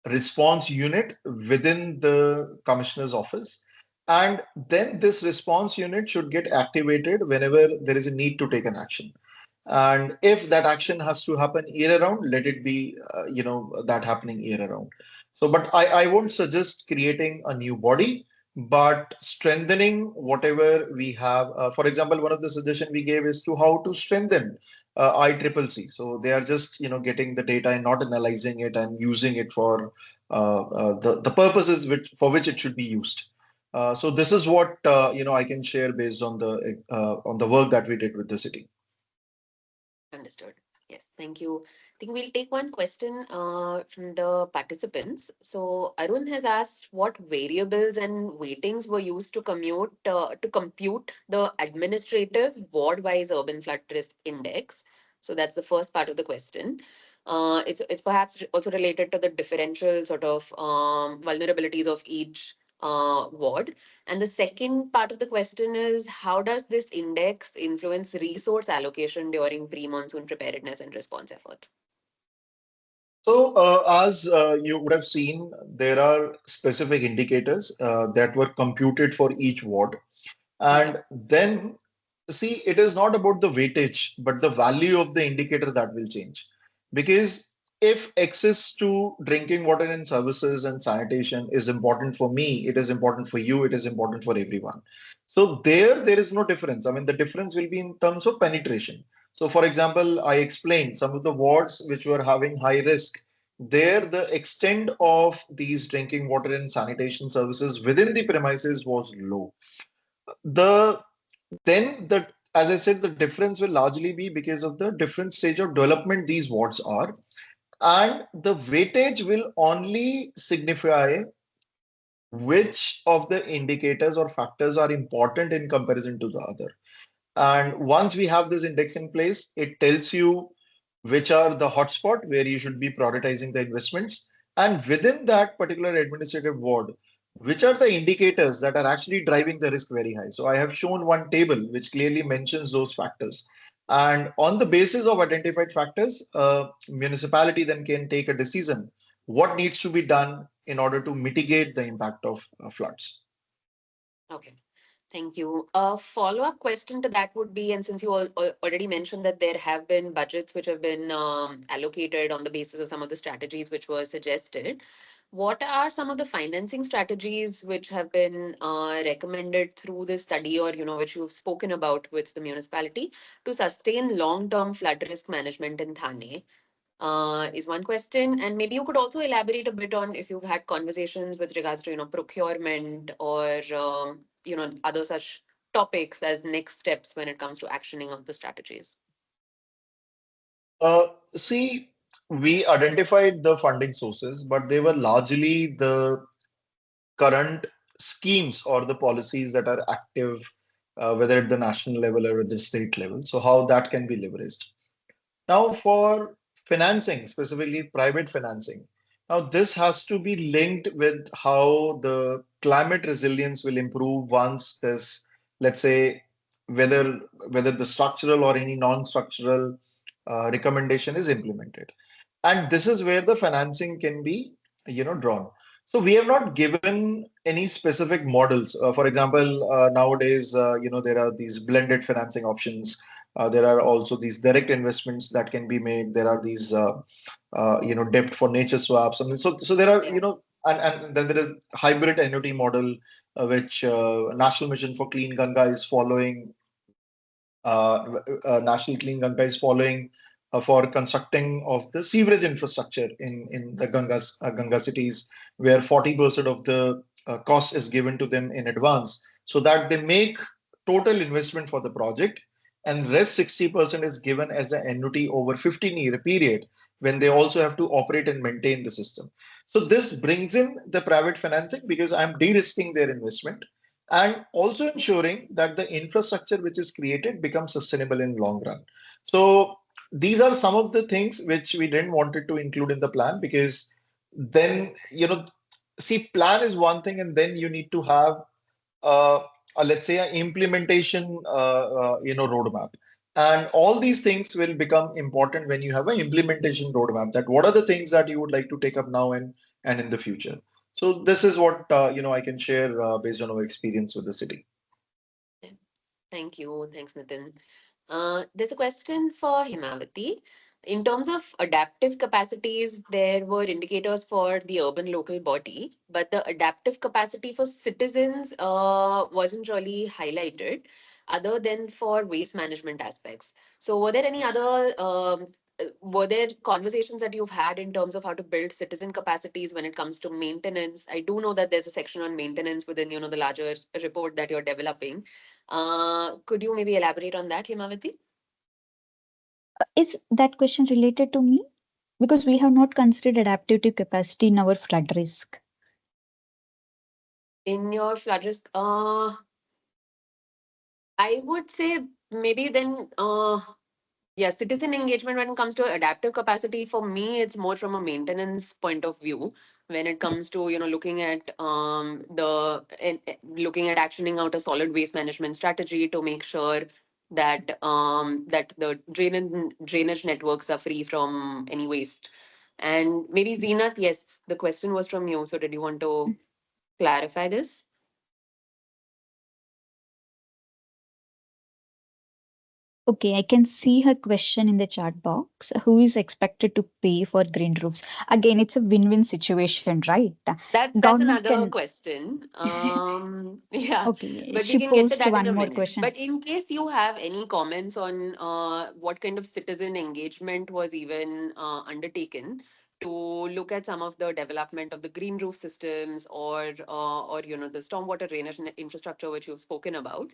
response unit within the commissioner's office. And then this response unit should get activated whenever there is a need to take an action. And if that action has to happen year around, let it be, that happening year around. So, but I won't suggest creating a new body, but strengthening whatever we have. For example, one of the suggestion we gave is to how to strengthen ICCC. So they are just, getting the data and not analyzing it and using it for the purposes for which it should be used. So this is what I can share based on the work that we did with the city. Understood. Yes, thank you. I think we'll take one question from the participants. So Arun has asked what variables and weightings were used to compute the administrative ward-wise urban flood risk index. So that's the first part of the question. It's perhaps also related to the differential sort of vulnerabilities of each ward. And the second part of the question is how does this index influence resource allocation during pre-monsoon preparedness and response efforts? So, as you would have seen, there are specific indicators that were computed for each ward. Yeah. And then, see, it is not about the weightage, but the value of the indicator that will change. Because if access to drinking water and services and sanitation is important for me, it is important for you, it is important for everyone. So there is no difference. I mean, the difference will be in terms of penetration. So, for example, I explained some of the wards which were having high risk. There, the extent of these drinking water and sanitation services within the premises was low. The then the as I said, the difference will largely be because of the different stage of development these wards are, and the weightage will only signify which of the indicators or factors are important in comparison to the other. And once we have this index in place, it tells you which are the hotspot where you should be prioritizing the investments. And within that particular administrative ward, which are the indicators that are actually driving the risk very high. So I have shown one table which clearly mentions those factors. And on the basis of identified factors, municipality then can take a decision what needs to be done in order to mitigate the impact of floods. Okay. Thank you. A follow-up question to that would be, and since you already mentioned that there have been budgets which have been allocated on the basis of some of the strategies which were suggested, What are some of the financing strategies which have been recommended through this study, or which you've spoken about with the municipality to sustain long-term flood risk management in Thane? Is one question. And maybe you could also elaborate a bit on if you've had conversations with regards to, procurement or, other such topics as next steps when it comes to actioning of the strategies. See, we identified the funding sources, but they were largely the current schemes or the policies that are active, whether at the national level or at the state level. So, how that can be leveraged. Now, for financing, specifically private financing, now this has to be linked with how the climate resilience will improve once this, let's say, whether whether the structural or any non-structural recommendation is implemented. And this is where the financing can be, drawn. So we have not given any specific models. For example, nowadays, there are these blended financing options. There are also these direct investments that can be made. There are these, debt for nature swaps. I mean, so there are, and then there is hybrid annuity model, which National Mission for Clean Ganga is following. National Clean Ganga is following for constructing of the sewerage infrastructure in the Ganga cities, where 40% of the cost is given to them in advance, so that they make total investment for the project, and rest 60% is given as an annuity over 15-year period when they also have to operate and maintain the system. So this brings in the private financing because I'm de-risking their investment and also ensuring that the infrastructure which is created becomes sustainable in long run. So these are some of the things which we didn't wanted to include in the plan, because then, see, plan is one thing, and then you need to have uh, let's say an implementation roadmap, and all these things will become important when you have an implementation roadmap, that what are the things that you would like to take up now and in the future. So this is what I can share based on our experience with the city. Thank you. Thanks, Nitin. There's a question for Hymavathi. In terms of adaptive capacities, there were indicators for the urban local body, but the adaptive capacity for citizens wasn't really highlighted other than for waste management aspects. So, were there conversations that you've had in terms of how to build citizen capacities when it comes to maintenance? I do know that there's a section on maintenance within, the larger report that you're developing. Could you maybe elaborate on that, Hymavathi? Is that question related to me? Because we have not considered adaptive capacity in our flood risk. In your flood risk, I would say maybe then, yeah, citizen engagement when it comes to adaptive capacity, for me, it's more from a maintenance point of view. When it comes to, looking at looking at actioning out a solid waste management strategy to make sure that that the drainage networks are free from any waste. And maybe Zeenath, yes, the question was from you. So did you want to clarify this? Okay, I can see her question in the chat box. Who is expected to pay for green roofs? Again, it's a win-win situation, right? That's Government another can. question. Yeah, Okay, but we she can get to posed that in one a more minute. question. But in case you have any comments on what kind of citizen engagement was even undertaken to look at some of the development of the green roof systems, or the stormwater drainage infrastructure which you've spoken about,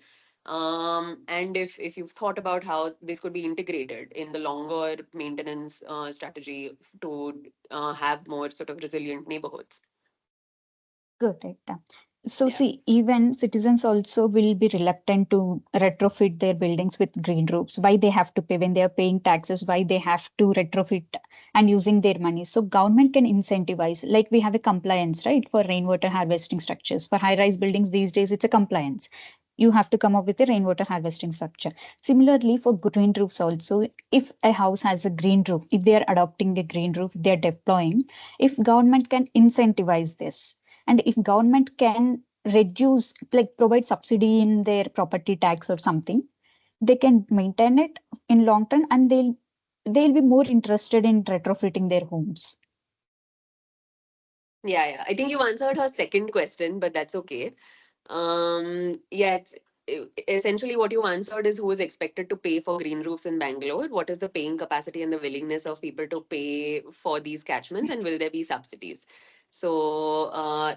and if you've thought about how this could be integrated in the longer maintenance strategy to have more sort of resilient neighborhoods. Good. Right. So Yeah. see, even citizens also will be reluctant to retrofit their buildings with green roofs. Why they have to pay when they are paying taxes? Why they have to retrofit and using their money? So government can incentivize, like we have a compliance, right, for rainwater harvesting structures. For high-rise buildings these days, it's a compliance. You have to come up with a rainwater harvesting structure. Similarly, for green roofs also, if a house has a green roof, if they are adopting a green roof, they are deploying. If government can incentivize this, and if government can reduce, like provide subsidy in their property tax or something, they can maintain it in long term, and they'll be more interested in retrofitting their homes. Yeah. I think you answered her second question, but that's okay. Yeah, essentially what you answered is who is expected to pay for green roofs in Bangalore? What is the paying capacity and the willingness of people to pay for these catchments, and will there be subsidies? So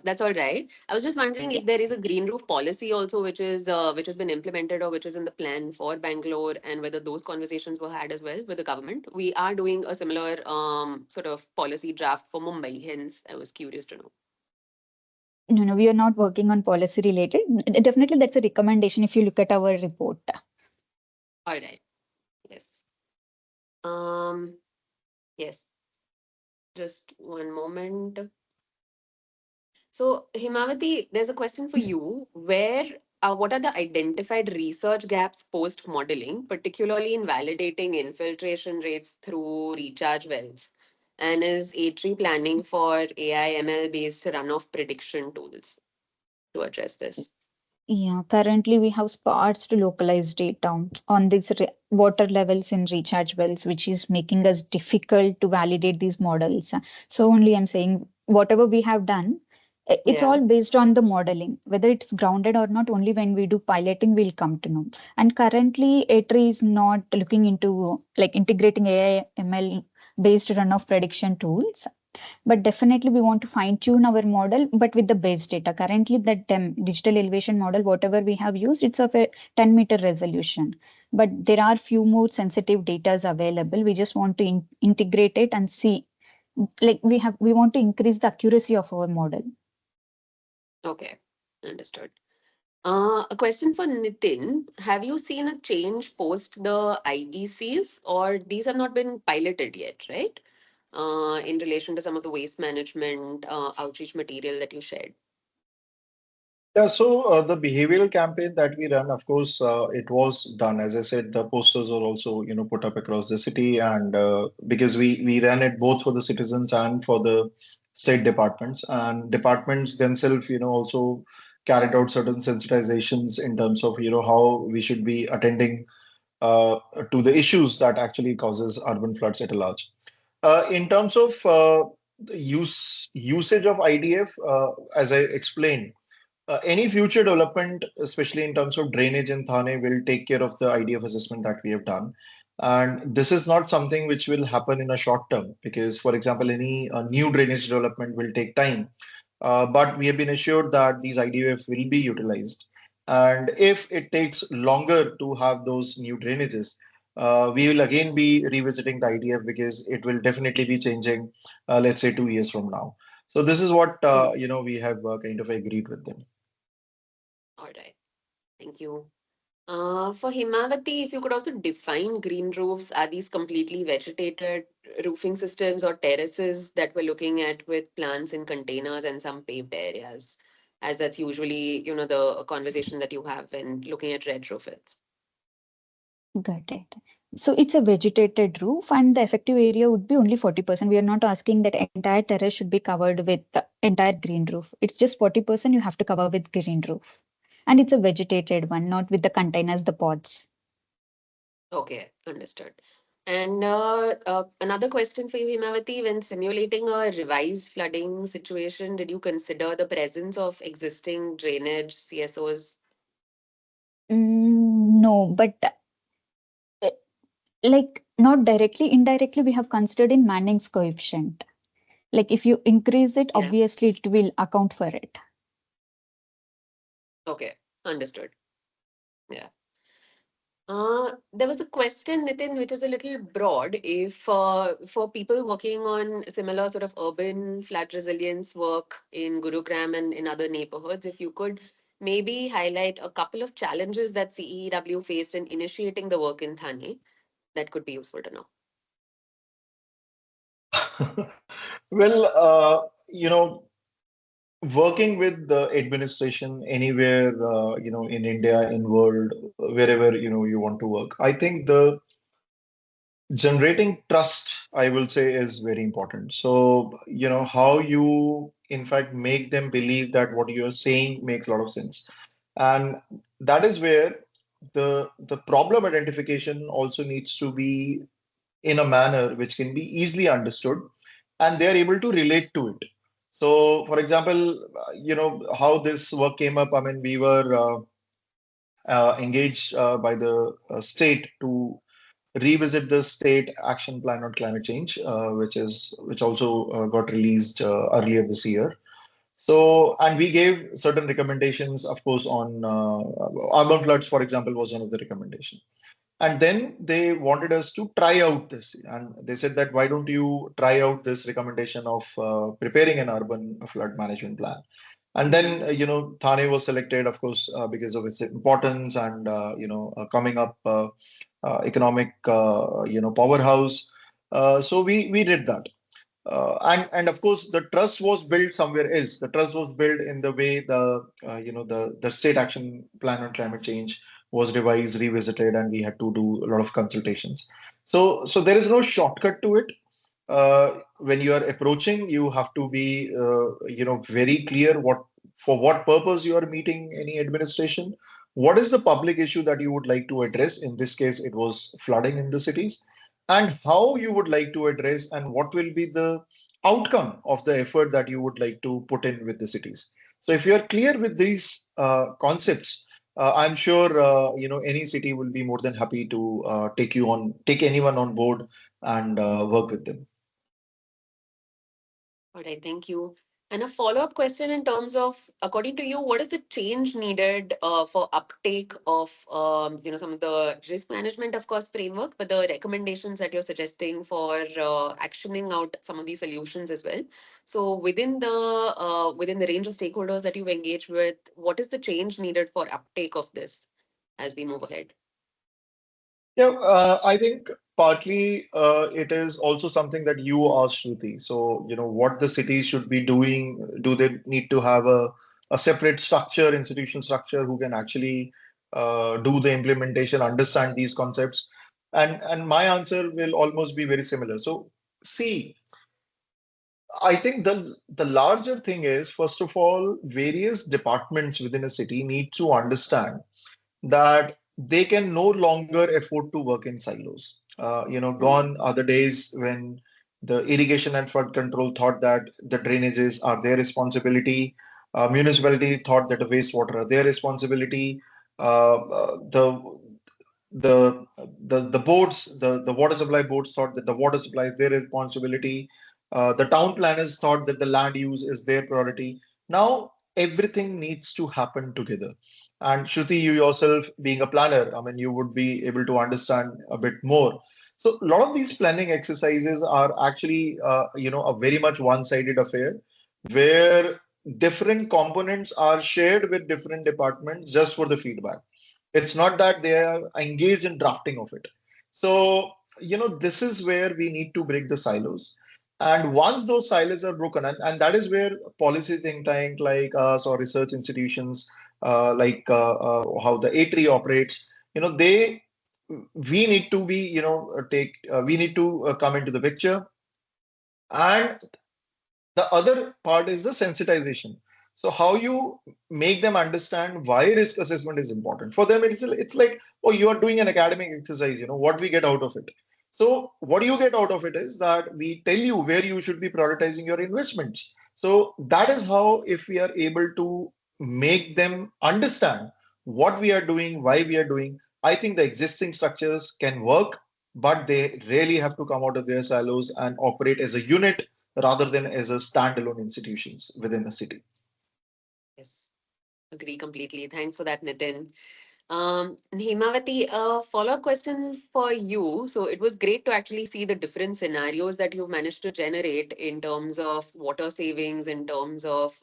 that's all right. I was just wondering if there is a green roof policy also, which has been implemented or which is in the plan for Bangalore, and whether those conversations were had as well with the government. We are doing a similar sort of policy draft for Mumbai. Hence, I was curious to know. No, we are not working on policy related. Definitely, that's a recommendation if you look at our report. All right. Yes. Um. Yes. Just one moment. So, Hymavathi, there's a question for you. What are the identified research gaps post modeling, particularly in validating infiltration rates through recharge wells? And is ATREE planning for AI ML based runoff prediction tools to address this? Yeah, currently we have sparse to localized data on these water levels in recharge wells, which is making us difficult to validate these models. So only I'm saying whatever we have done, it's Yeah. all based on the modeling. Whether it's grounded or not, only when we do piloting we'll come to know. And currently, ATREE is not looking into like integrating AI ML based runoff prediction tools, but definitely we want to fine tune our model, but with the base data. Currently, that digital elevation model, whatever we have used, it's of a 10-meter resolution. But there are few more sensitive data available. We just want to integrate it and see. Like we want to increase the accuracy of our model. Okay. Understood. A question for Nitin. Have you seen a change post the IECs, or these have not been piloted yet, right? In relation to some of the waste management outreach material that you shared. Yeah, so the behavioral campaign that we run, of course, it was done. As I said, the posters were also, put up across the city, and because we ran it both for the citizens and for the state departments, and departments themselves, also carried out certain sensitizations in terms of, how we should be attending uh, to the issues that actually causes urban floods at a large. In terms of the usage of IDF, as I explained. Any future development, especially in terms of drainage in Thane, will take care of the IDF assessment that we have done. And this is not something which will happen in a short term because, for example, any new drainage development will take time. But we have been assured that these IDF will be utilized. And if it takes longer to have those new drainages, we will again be revisiting the IDF because it will definitely be changing, let's say 2 years from now. So this is what Hmm. we have kind of agreed with them. All right. Thank you. For Himavati, if you could also define green roofs, are these completely vegetated roofing systems or terraces that we're looking at with plants in containers and some paved areas? As that's usually, the conversation that you have when looking at retrofits. Got it. So it's a vegetated roof, and the effective area would be only 40%. We are not asking that entire terrace should be covered with the entire green roof. It's just 40% you have to cover with green roof. And it's a vegetated one, not with the containers, the pods. Okay, understood. And another question for you, Himavati, when simulating a revised flooding situation, did you consider the presence of existing drainage CSOs? No, but uh, like not directly, indirectly, we have considered in Manning's coefficient. Like if you increase it, Yeah. obviously it will account for it. Okay, understood. Yeah. There was a question, Nitin, which is a little broad. If for people working on similar sort of urban flood resilience work in Gurugram and in other neighborhoods, if you could maybe highlight a couple of challenges that CEW faced in initiating the work in Thane, that could be useful to know. Well, working with the administration anywhere, in India, in world, wherever, you want to work, I think the generating trust, I will say, is very important. So, how you, in fact, make them believe that what you're saying makes a lot of sense. And that is where the problem identification also needs to be in a manner which can be easily understood and they are able to relate to it. So, for example, how this work came up. I mean, we were engaged by the state to revisit the state action plan on climate change, which also got released earlier this year. So, and we gave certain recommendations, of course, on urban floods, for example, was one of the recommendations. And then they wanted us to try out this. And they said that, why don't you try out this recommendation of preparing an urban flood management plan? And then, Thane was selected, of course, because of its importance and, coming up economic, powerhouse. So we did that. And of course, the trust was built somewhere else. The trust was built in the way the state action plan on climate change was revised, revisited, and we had to do a lot of consultations. So there is no shortcut to it. When you are approaching, you have to be very clear for what purpose you are meeting any administration. What is the public issue that you would like to address? In this case, it was flooding in the cities, and how you would like to address, and what will be the outcome of the effort that you would like to put in with the cities. So if you are clear with these concepts, I'm sure any city will be more than happy to take anyone on board and work with them. All right, thank you. And a follow-up question in terms of, according to you, what is the change needed for uptake of, some of the risk management, of course, framework, but the recommendations that you're suggesting for actioning out some of these solutions as well. So within the range of stakeholders that you've engaged with, what is the change needed for uptake of this as we move ahead? Yeah, I think partly it is also something that you asked, Shruti. So, what the cities should be doing, do they need to have a separate structure, institutional structure, who can actually do the implementation, understand these concepts? And my answer will almost be very similar. So, see, I think the larger thing is, first of all, various departments within a city need to understand that they can no longer afford to work in silos. Gone are the days when the irrigation and flood control thought that the drainages are their responsibility. Municipality thought that the wastewater are their responsibility. The boards, the water supply boards thought that the water supply is their responsibility. The town planners thought that the land use is their priority. Now everything needs to happen together. And Shruti, you yourself being a planner, I mean, you would be able to understand a bit more. So a lot of these planning exercises are actually, a very much one-sided affair where different components are shared with different departments just for the feedback. It's not that they are engaged in drafting of it. So, this is where we need to break the silos. And once those silos are broken, and that is where policy think tank like us or research institutions how the ATREE operates, they we need to be, we need to come into the picture. And the other part is the sensitization. So how you make them understand why risk assessment is important. For them, it's like, oh, you are doing an academic exercise, what we get out of it. So what you get out of it is that we tell you where you should be prioritizing your investments. So that is how, if we are able to make them understand what we are doing, why we are doing, I think the existing structures can work, but they really have to come out of their silos and operate as a unit rather than as a standalone institutions within a city. Yes, agree completely. Thanks for that, Nitin. Hymavathi, a follow-up question for you. So it was great to actually see the different scenarios that you've managed to generate in terms of water savings, in terms of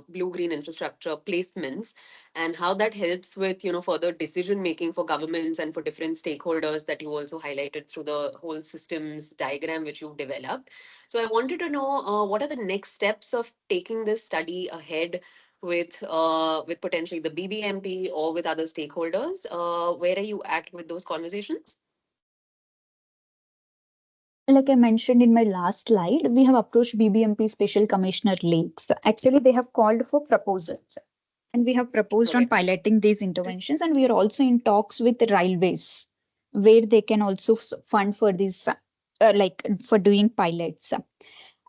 blue-green infrastructure placements, and how that helps with, further decision making for governments and for different stakeholders that you also highlighted through the whole systems diagram which you've developed. So I wanted to know what are the next steps of taking this study ahead with potentially the BBMP or with other stakeholders? Where are you at with those conversations? Like I mentioned in my last slide, we have approached BBMP Special Commissioner Lakes. Actually, they have called for proposals. And we have proposed on Okay. piloting these interventions. And we are also in talks with the railways, where they can also fund for this, like for doing pilots.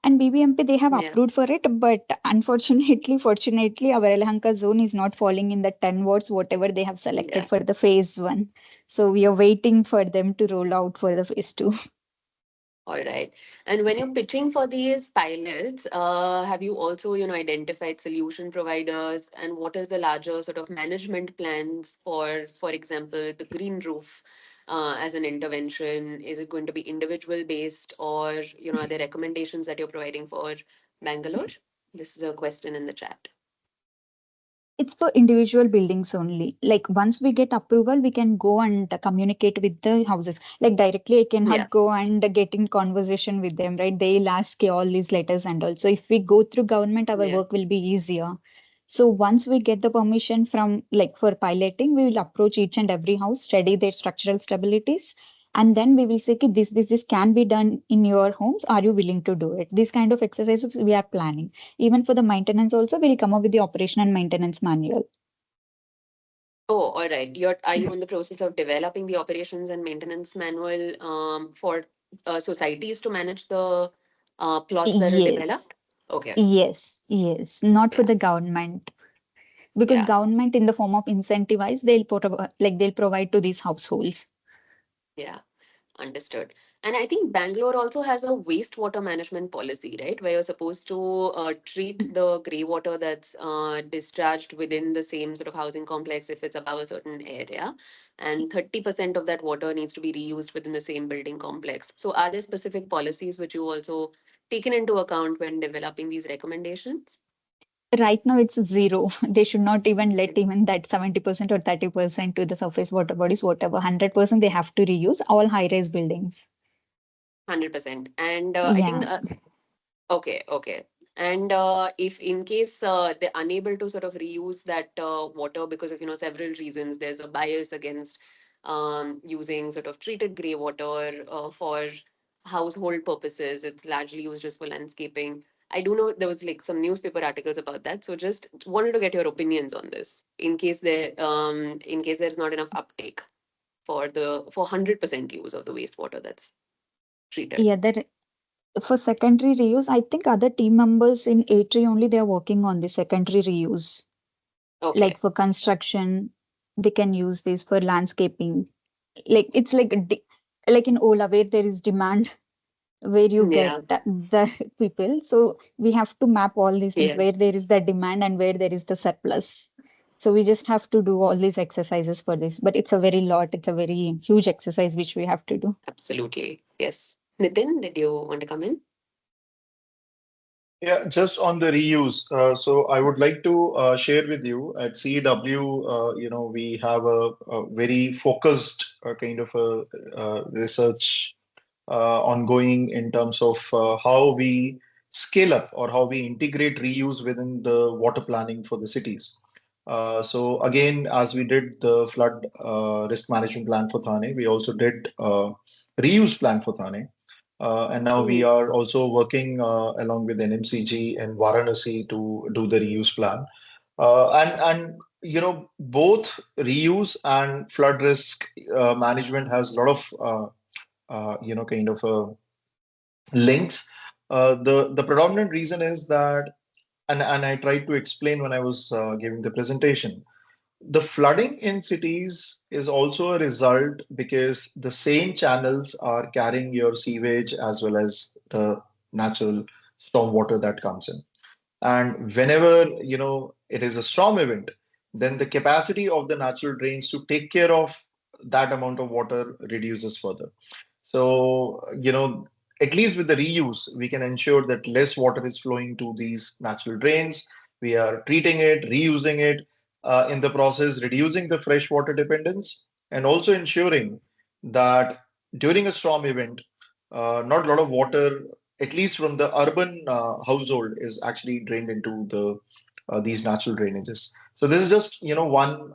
And BBMP, they have Yeah. approved for it, but fortunately, our Yelahanka zone is not falling in the 10 wards, whatever they have selected Yeah. for the phase one. So we are waiting for them to roll out for the phase two. All right. And when you're pitching for these pilots, have you also, identified solution providers, and what is the larger sort of management plans for example, the green roof as an intervention? Is it going to be individual based, or, are there recommendations that you're providing for Bangalore? This is a question in the chat. It's for individual buildings only. Like once we get approval, we can go and communicate with the houses. Like directly, I Yeah. cannot go and get in conversation with them, right? They'll ask all these letters and all. So if we go through government, our Yeah. work will be easier. So once we get the permission from like for piloting, we will approach each and every house, study their structural stabilities, and then we will say, "Okay, this can be done in your homes. Are you willing to do it?" This kind of exercises we are planning. Even for the maintenance also, we'll come up with the operation and maintenance manual. Oh, all right. Are you in the process of developing the operations and maintenance manual for societies to manage the plots that are Yes, developed? Okay. yes. Not for Yeah. the government, because Yeah. government in the form of incentivize, they'll put like they'll provide to these households. Yeah. Understood. And I think Bangalore also has a wastewater management policy, right? Where you're supposed to treat the grey water that's discharged within the same sort of housing complex if it's above a certain area. And 30% of that water needs to be reused within the same building complex. So are there specific policies which you also taken into account when developing these recommendations? Right now, it's zero. They should not even let even that 70% or 30% to the surface water bodies, whatever. 100% they have to reuse all high-rise buildings. 100%. And I think Yeah. okay, okay. And if in case they're unable to sort of reuse that water because of, several reasons, there's a bias against using sort of treated grey water for household purposes. It's largely used just for landscaping. I do know there was like some newspaper articles about that. So just wanted to get your opinions on this in case there's not enough uptake for 100% use of the wastewater that's treated. Yeah, that for secondary reuse, I think other team members in ATREE only they are working on the secondary reuse. Like Okay. for construction, they can use this for landscaping. Like it's like like in Ola where there is demand, where you get Yeah. the people. So we have to map all these things Yeah. where there is the demand and where there is the surplus. So we just have to do all these exercises for this. But it's a very lot. It's a very huge exercise which we have to do. Absolutely. Yes. Nitin, did you want to come in? Yeah, just on the reuse. So I would like to share with you at CEW, we have a very focused kind of a research ongoing in terms of how we scale up or how we integrate reuse within the water planning for the cities. So again, as we did the flood risk management plan for Thane, we also did reuse plan for Thane. And now we Mm. are also working along with NMCG and Varanasi to do the reuse plan. And both reuse and flood risk management has a lot of kind of links. The predominant reason is that, and I tried to explain when I was giving the presentation, the flooding in cities is also a result because the same channels are carrying your sewage as well as the natural storm water that comes in. And whenever it is a storm event, then the capacity of the natural drains to take care of that amount of water reduces further. So, at least with the reuse, we can ensure that less water is flowing to these natural drains. We are treating it, reusing it, in the process, reducing the freshwater dependence, and also ensuring that during a storm event, not a lot of water, at least from the urban household, is actually drained into these natural drainages. So this is just one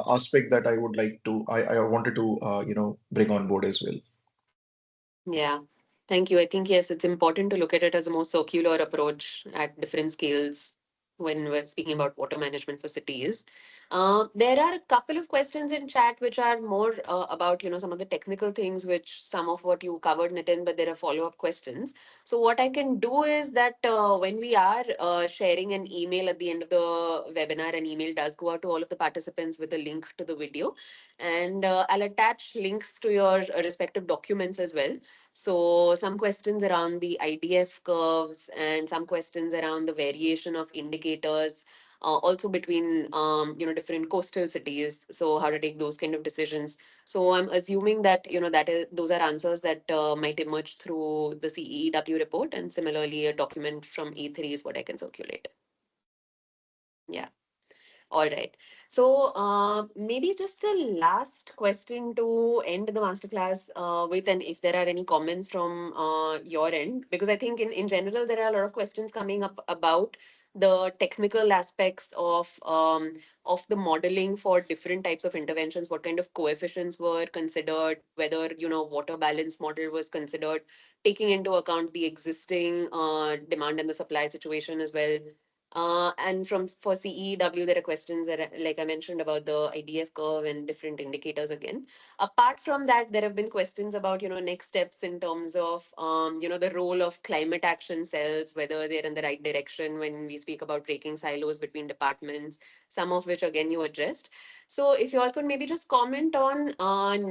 aspect that I wanted to bring on board as well. Yeah. Thank you. I think, yes, it's important to look at it as a more circular approach at different scales when we're speaking about water management for cities. There are a couple of questions in chat which are more about, some of the technical things, which some of what you covered, Nitin, but there are follow-up questions. So what I can do is that when we are sharing an email at the end of the webinar, an email does go out to all of the participants with a link to the video. And I'll attach links to your respective documents as well. So some questions around the IDF curves and some questions around the variation of indicators, also between different coastal cities. So how to take those kind of decisions. So I'm assuming that those are answers that might emerge through the CEEW report, and similarly a document from E3 is what I can circulate. Yeah. All right. So maybe just a last question to end the masterclass with, and if there are any comments from your end, because I think in general there are a lot of questions coming up about the technical aspects of the modeling for different types of interventions, what kind of coefficients were considered, whether water balance model was considered, taking into account the existing demand and the supply situation as well. And for CEW, there are questions that, like I mentioned, about the IDF curve and different indicators again. Apart from that, there have been questions about, next steps in terms of, the role of climate action cells, whether they're in the right direction when we speak about breaking silos between departments, some of which, again, you addressed. So if you all could maybe just comment on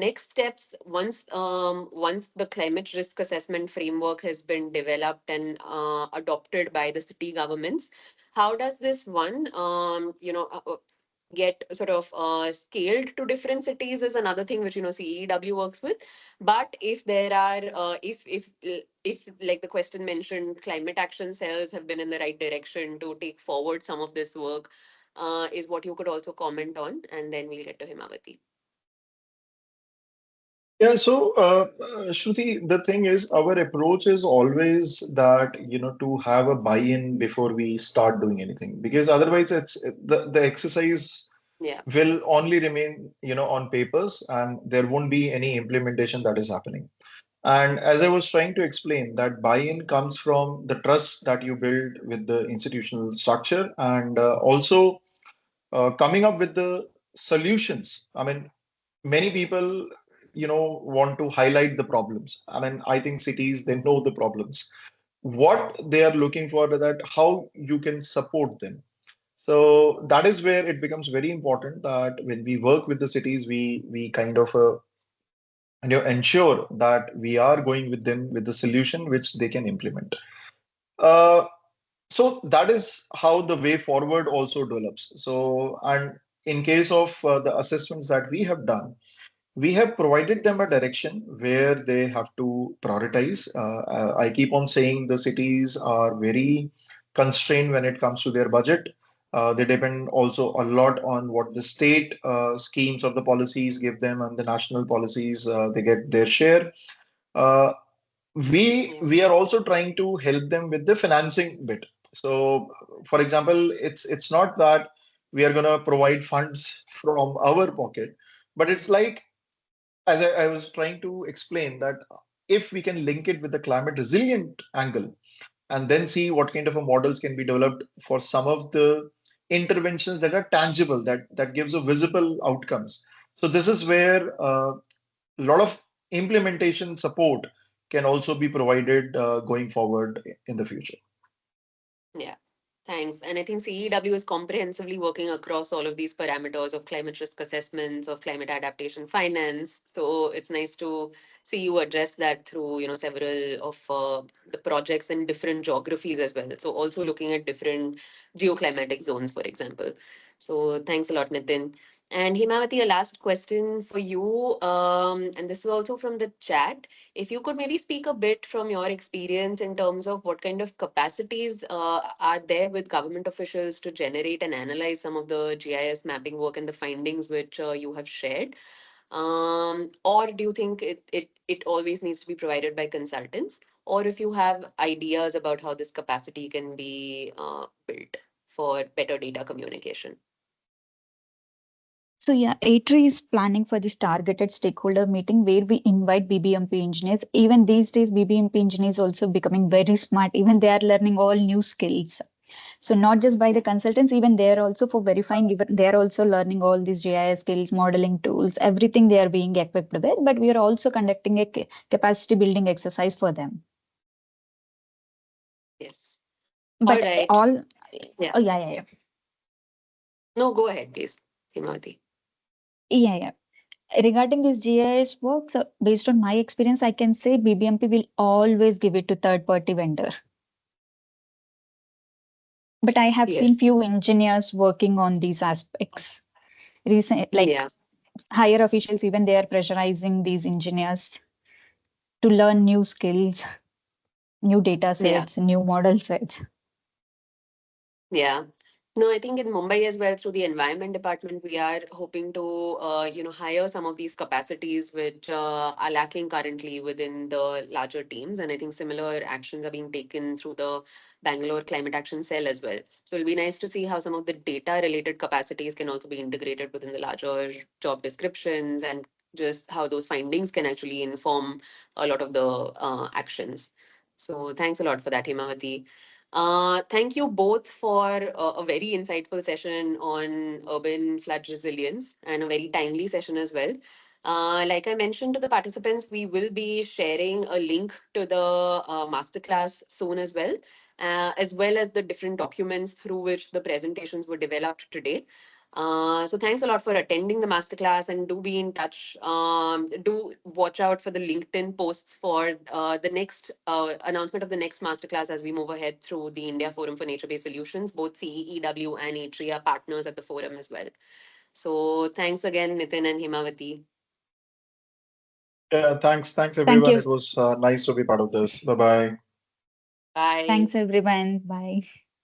next steps once the climate risk assessment framework has been developed and adopted by the city governments. How does this one, get sort of scaled to different cities is another thing which CEW works with. But if there are, if like the question mentioned, climate action cells have been in the right direction to take forward some of this work, is what you could also comment on, and then we'll get to Hymavathi. Yeah, so Shruti, the thing is, our approach is always that, to have a buy-in before we start doing anything, because otherwise the exercise Yeah. will only remain, on papers, and there won't be any implementation that is happening. And as I was trying to explain, that buy-in comes from the trust that you build with the institutional structure, and also coming up with the solutions. I mean, many people, want to highlight the problems. I mean, I think cities, they know the problems. What they are looking for is that how you can support them. So that is where it becomes very important that when we work with the cities, we kind of ensure that we are going with them with the solution which they can implement. Uh, so that is how the way forward also develops. So, and in case of the assessments that we have done, we have provided them a direction where they have to prioritize. I keep on saying the cities are very constrained when it comes to their budget. They depend also a lot on what the state schemes or the policies give them, and the national policies, they get their share. Uh, we Yeah. we are also trying to help them with the financing bit. So, for example, it's not that we are going to provide funds from our pocket, but it's like, as I was trying to explain, that if we can link it with the climate resilient angle and then see what kind of a models can be developed for some of the interventions that are tangible, that gives a visible outcomes. So this is where a lot of implementation support can also be provided going forward in the future. Yeah. Thanks. And I think CEW is comprehensively working across all of these parameters of climate risk assessments, of climate adaptation finance. So it's nice to see you address that through, several of the projects in different geographies as well. So also looking at different geoclimatic zones, for example. So thanks a lot, Nitin. And Hymavathi, a last question for you. And this is also from the chat. If you could maybe speak a bit from your experience in terms of what kind of capacities are there with government officials to generate and analyze some of the GIS mapping work and the findings which you have shared. Or do you think it always needs to be provided by consultants? Or if you have ideas about how this capacity can be built for better data communication? So yeah, ATREE is planning for this targeted stakeholder meeting where we invite BBMP engineers. Even these days, BBMP engineers also becoming very smart. Even they are learning all new skills. So not just by the consultants, even they're also for verifying, even they're also learning all these GIS skills, modeling tools, everything they are being equipped with. But we are also conducting a capacity building exercise for them. Yes. All But right. all, Yeah. oh yeah. No, go ahead, please, Hymavathi. Yeah. Regarding this GIS work, so based on my experience, I can say BBMP will always give it to third party vendor. But I have seen Yes. few engineers working on these aspects. Recent, like Yeah. higher officials, even they are pressurizing these engineers to learn new skills, new data Yeah. sets, new model sets. Yeah. No, I think in Mumbai as well, through the environment department, we are hoping to, hire some of these capacities which are lacking currently within the larger teams. And I think similar actions are being taken through the Bangalore Climate Action Cell as well. So it'll be nice to see how some of the data related capacities can also be integrated within the larger job descriptions and just how those findings can actually inform a lot of the actions. So thanks a lot for that, Himavati. Thank you both for a very insightful session on urban flood resilience and a very timely session as well. Like I mentioned to the participants, we will be sharing a link to the masterclass soon as well as the different documents through which the presentations were developed today. So thanks a lot for attending the masterclass and do be in touch. Do watch out for the LinkedIn posts for the next announcement of the next masterclass as we move ahead through the India Forum for Nature-Based Solutions. Both CEEW and ATREE are partners at the forum as well. So thanks again, Nitin and Himavati. Yeah, thanks Thank everyone. you. It was nice to be part of this. Bye bye. Bye. Thanks, everyone. Bye.